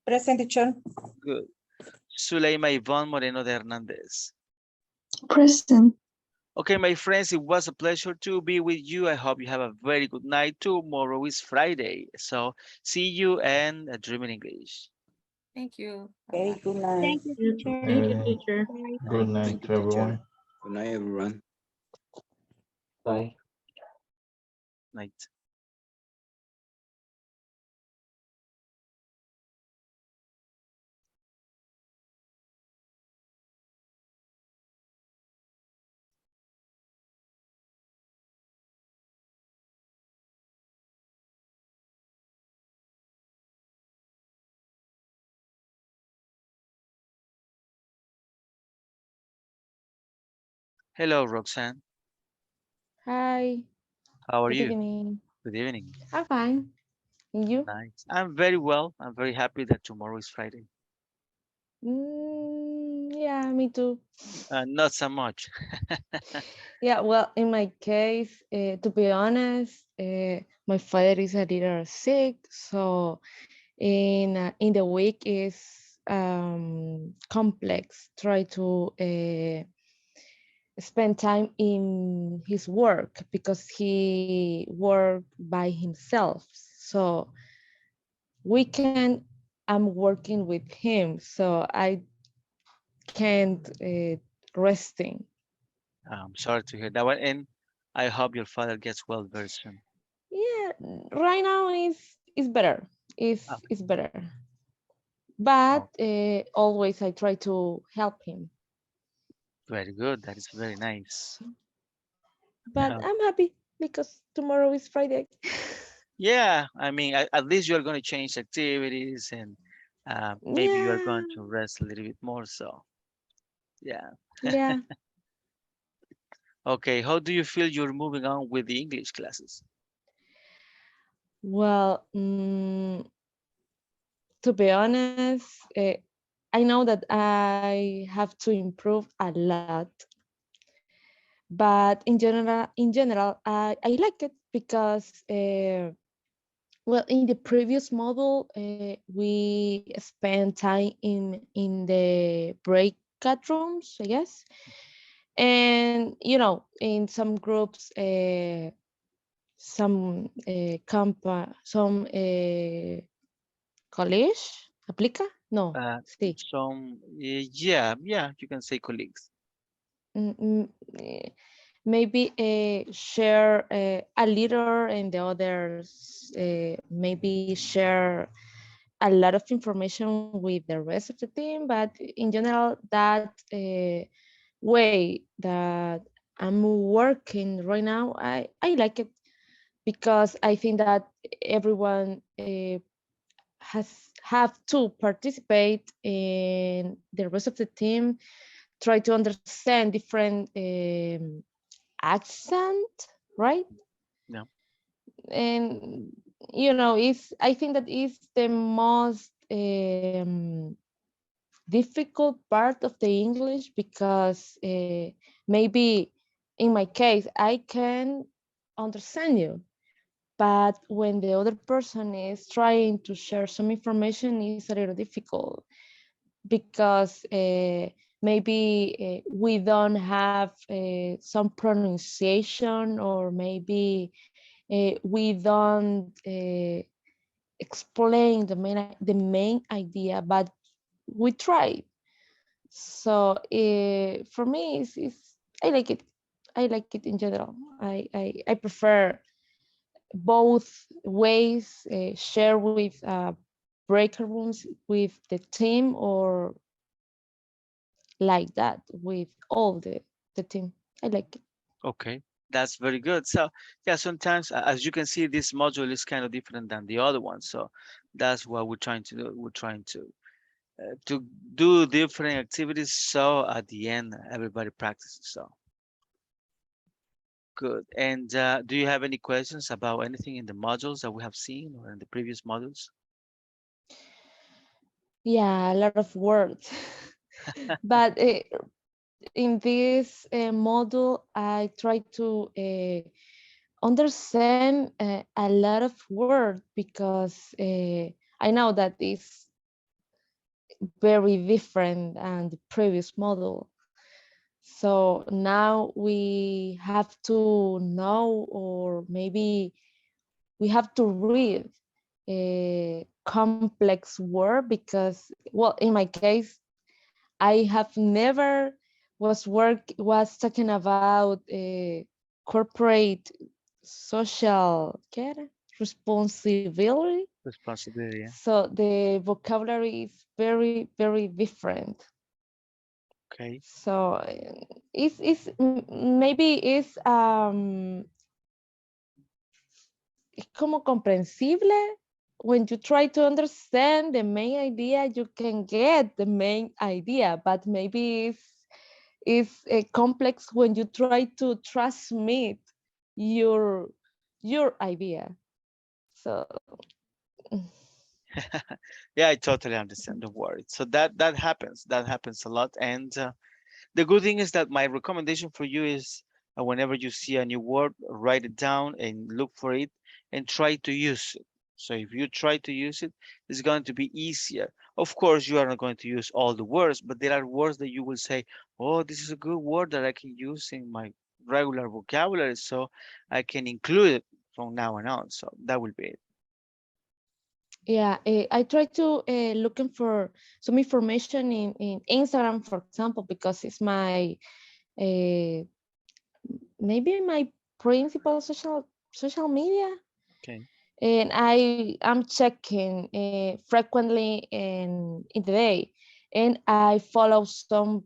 Present, teacher. Good. Zuleima Ivonne Moreno de Hernández. Present. Okay, my friends, it was a pleasure to be with you. I hope you have a very good night. Tomorrow is Friday. So see you and dreaming English. Thank you. Okay, good night. Thank you, teacher. Thank you, teacher. Good night Thank to you, everyone. teacher. Good night, everyone. Bye. Night. Hello, Roxanne. Hi. How are Good you? evening. Good evening. I'm fine. And you? Nice. I'm very well. I'm very happy that tomorrow is Friday. Yeah, me too. Not so much. Yeah, well, in my case, to be honest, my father is a little sick, so in the week is complex. Try to spend time in his work because he work by himself. So weekend I'm working with him, so I can't resting. I'm sorry to hear that one. And I hope your father gets well very soon. Yeah, right now is better. Oh, Is better. But oh, always I try to help him. very good. That is very nice. But I'm happy because tomorrow is Friday. Yeah, at least you're going to change activities and maybe you are Yeah, going to rest a little bit more. So, yeah. yeah. Okay, how do you feel you're moving on with the English classes? Well, to be honest, I know that I have to improve a lot, but in general, I like it because, well, in the previous model, we spent time in the breakout rooms, I guess, and in some groups, some college aplica? No, sí. Yeah, you can say colleagues. Mm, mm, eh, Maybe share a little and the others maybe share a lot of information with the rest of the team, but in general that way that I'm working right now, I like it because I think that everyone have to participate, and the rest of the team try to understand different accent, right? Yeah. And you know, I think that is the most difficult part of the English, because maybe in my case I can understand you, but when the other person is trying to share some information, it's a little difficult, because maybe we don't have some pronunciation, or maybe we don't explain the main idea, but we try. So for me, I like it. I like it in general. I prefer both ways, share with breaker rooms with the team, or like that with all the team. I like it. Okay, that's very good. So yeah, sometimes as you can see, this module is kind of different than the other one. So that's what we're trying to do. We're trying to do different activities. So at the end, everybody practices. So good. And do you have any questions about anything in the modules that we have seen or in the previous modules? Yeah, a lot of words. But in this module, I try to understand a lot of words, because I know that it's very different than the previous model. So now we have to know, or maybe we have to read a complex word, because, well, in my case, I have never was talking about corporate social, ¿qué era? Responsibility. Responsibility. Yeah. So the vocabulary is very, very different. Okay. So maybe es como comprensible. When you try to understand the main idea, you can get the main idea, but maybe it's complex when you try to transmit your idea. So Yeah, I totally understand. Don't worry. So that happens. That happens a lot. And the good thing is that my recommendation for you is whenever you see a new word, write it down and look for it and try to use it. So if you try to use it, it's going to be easier. Of course, you are not going to use all the words, but there are words that you will say, oh, this is a good word that I can use in my regular vocabulary, so I can include it from now on. So that will be it. yeah, I try to looking for some information in Instagram, for example, because it's my maybe my principal social media. Okay. And I'm checking frequently in the day, and I follow some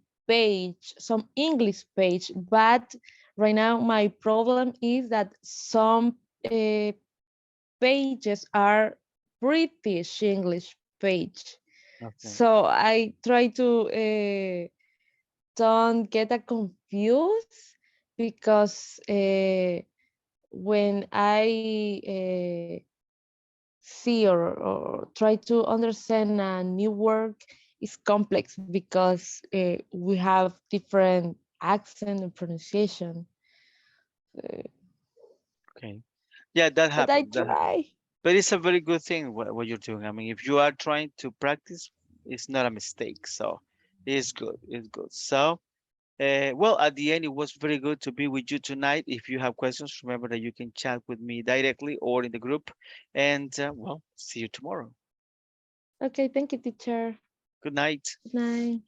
English page, but right now my problem is that some pages are British English page. Okay. So I try to don't get confused, because when I see or try to understand a new word, is complex, because we have different accent and pronunciation. Okay. Yeah, that But I happens. That happens. try. But it's a very good thing what you're doing. I mean, if you are trying to practice, it's not a mistake. So it's good. It's good. So, well, at the end, it was very good to be with you tonight. If you have questions, remember that you can chat with me directly or in the group. And, well, see you tomorrow. Okay, thank you, teacher. Good night. Good night.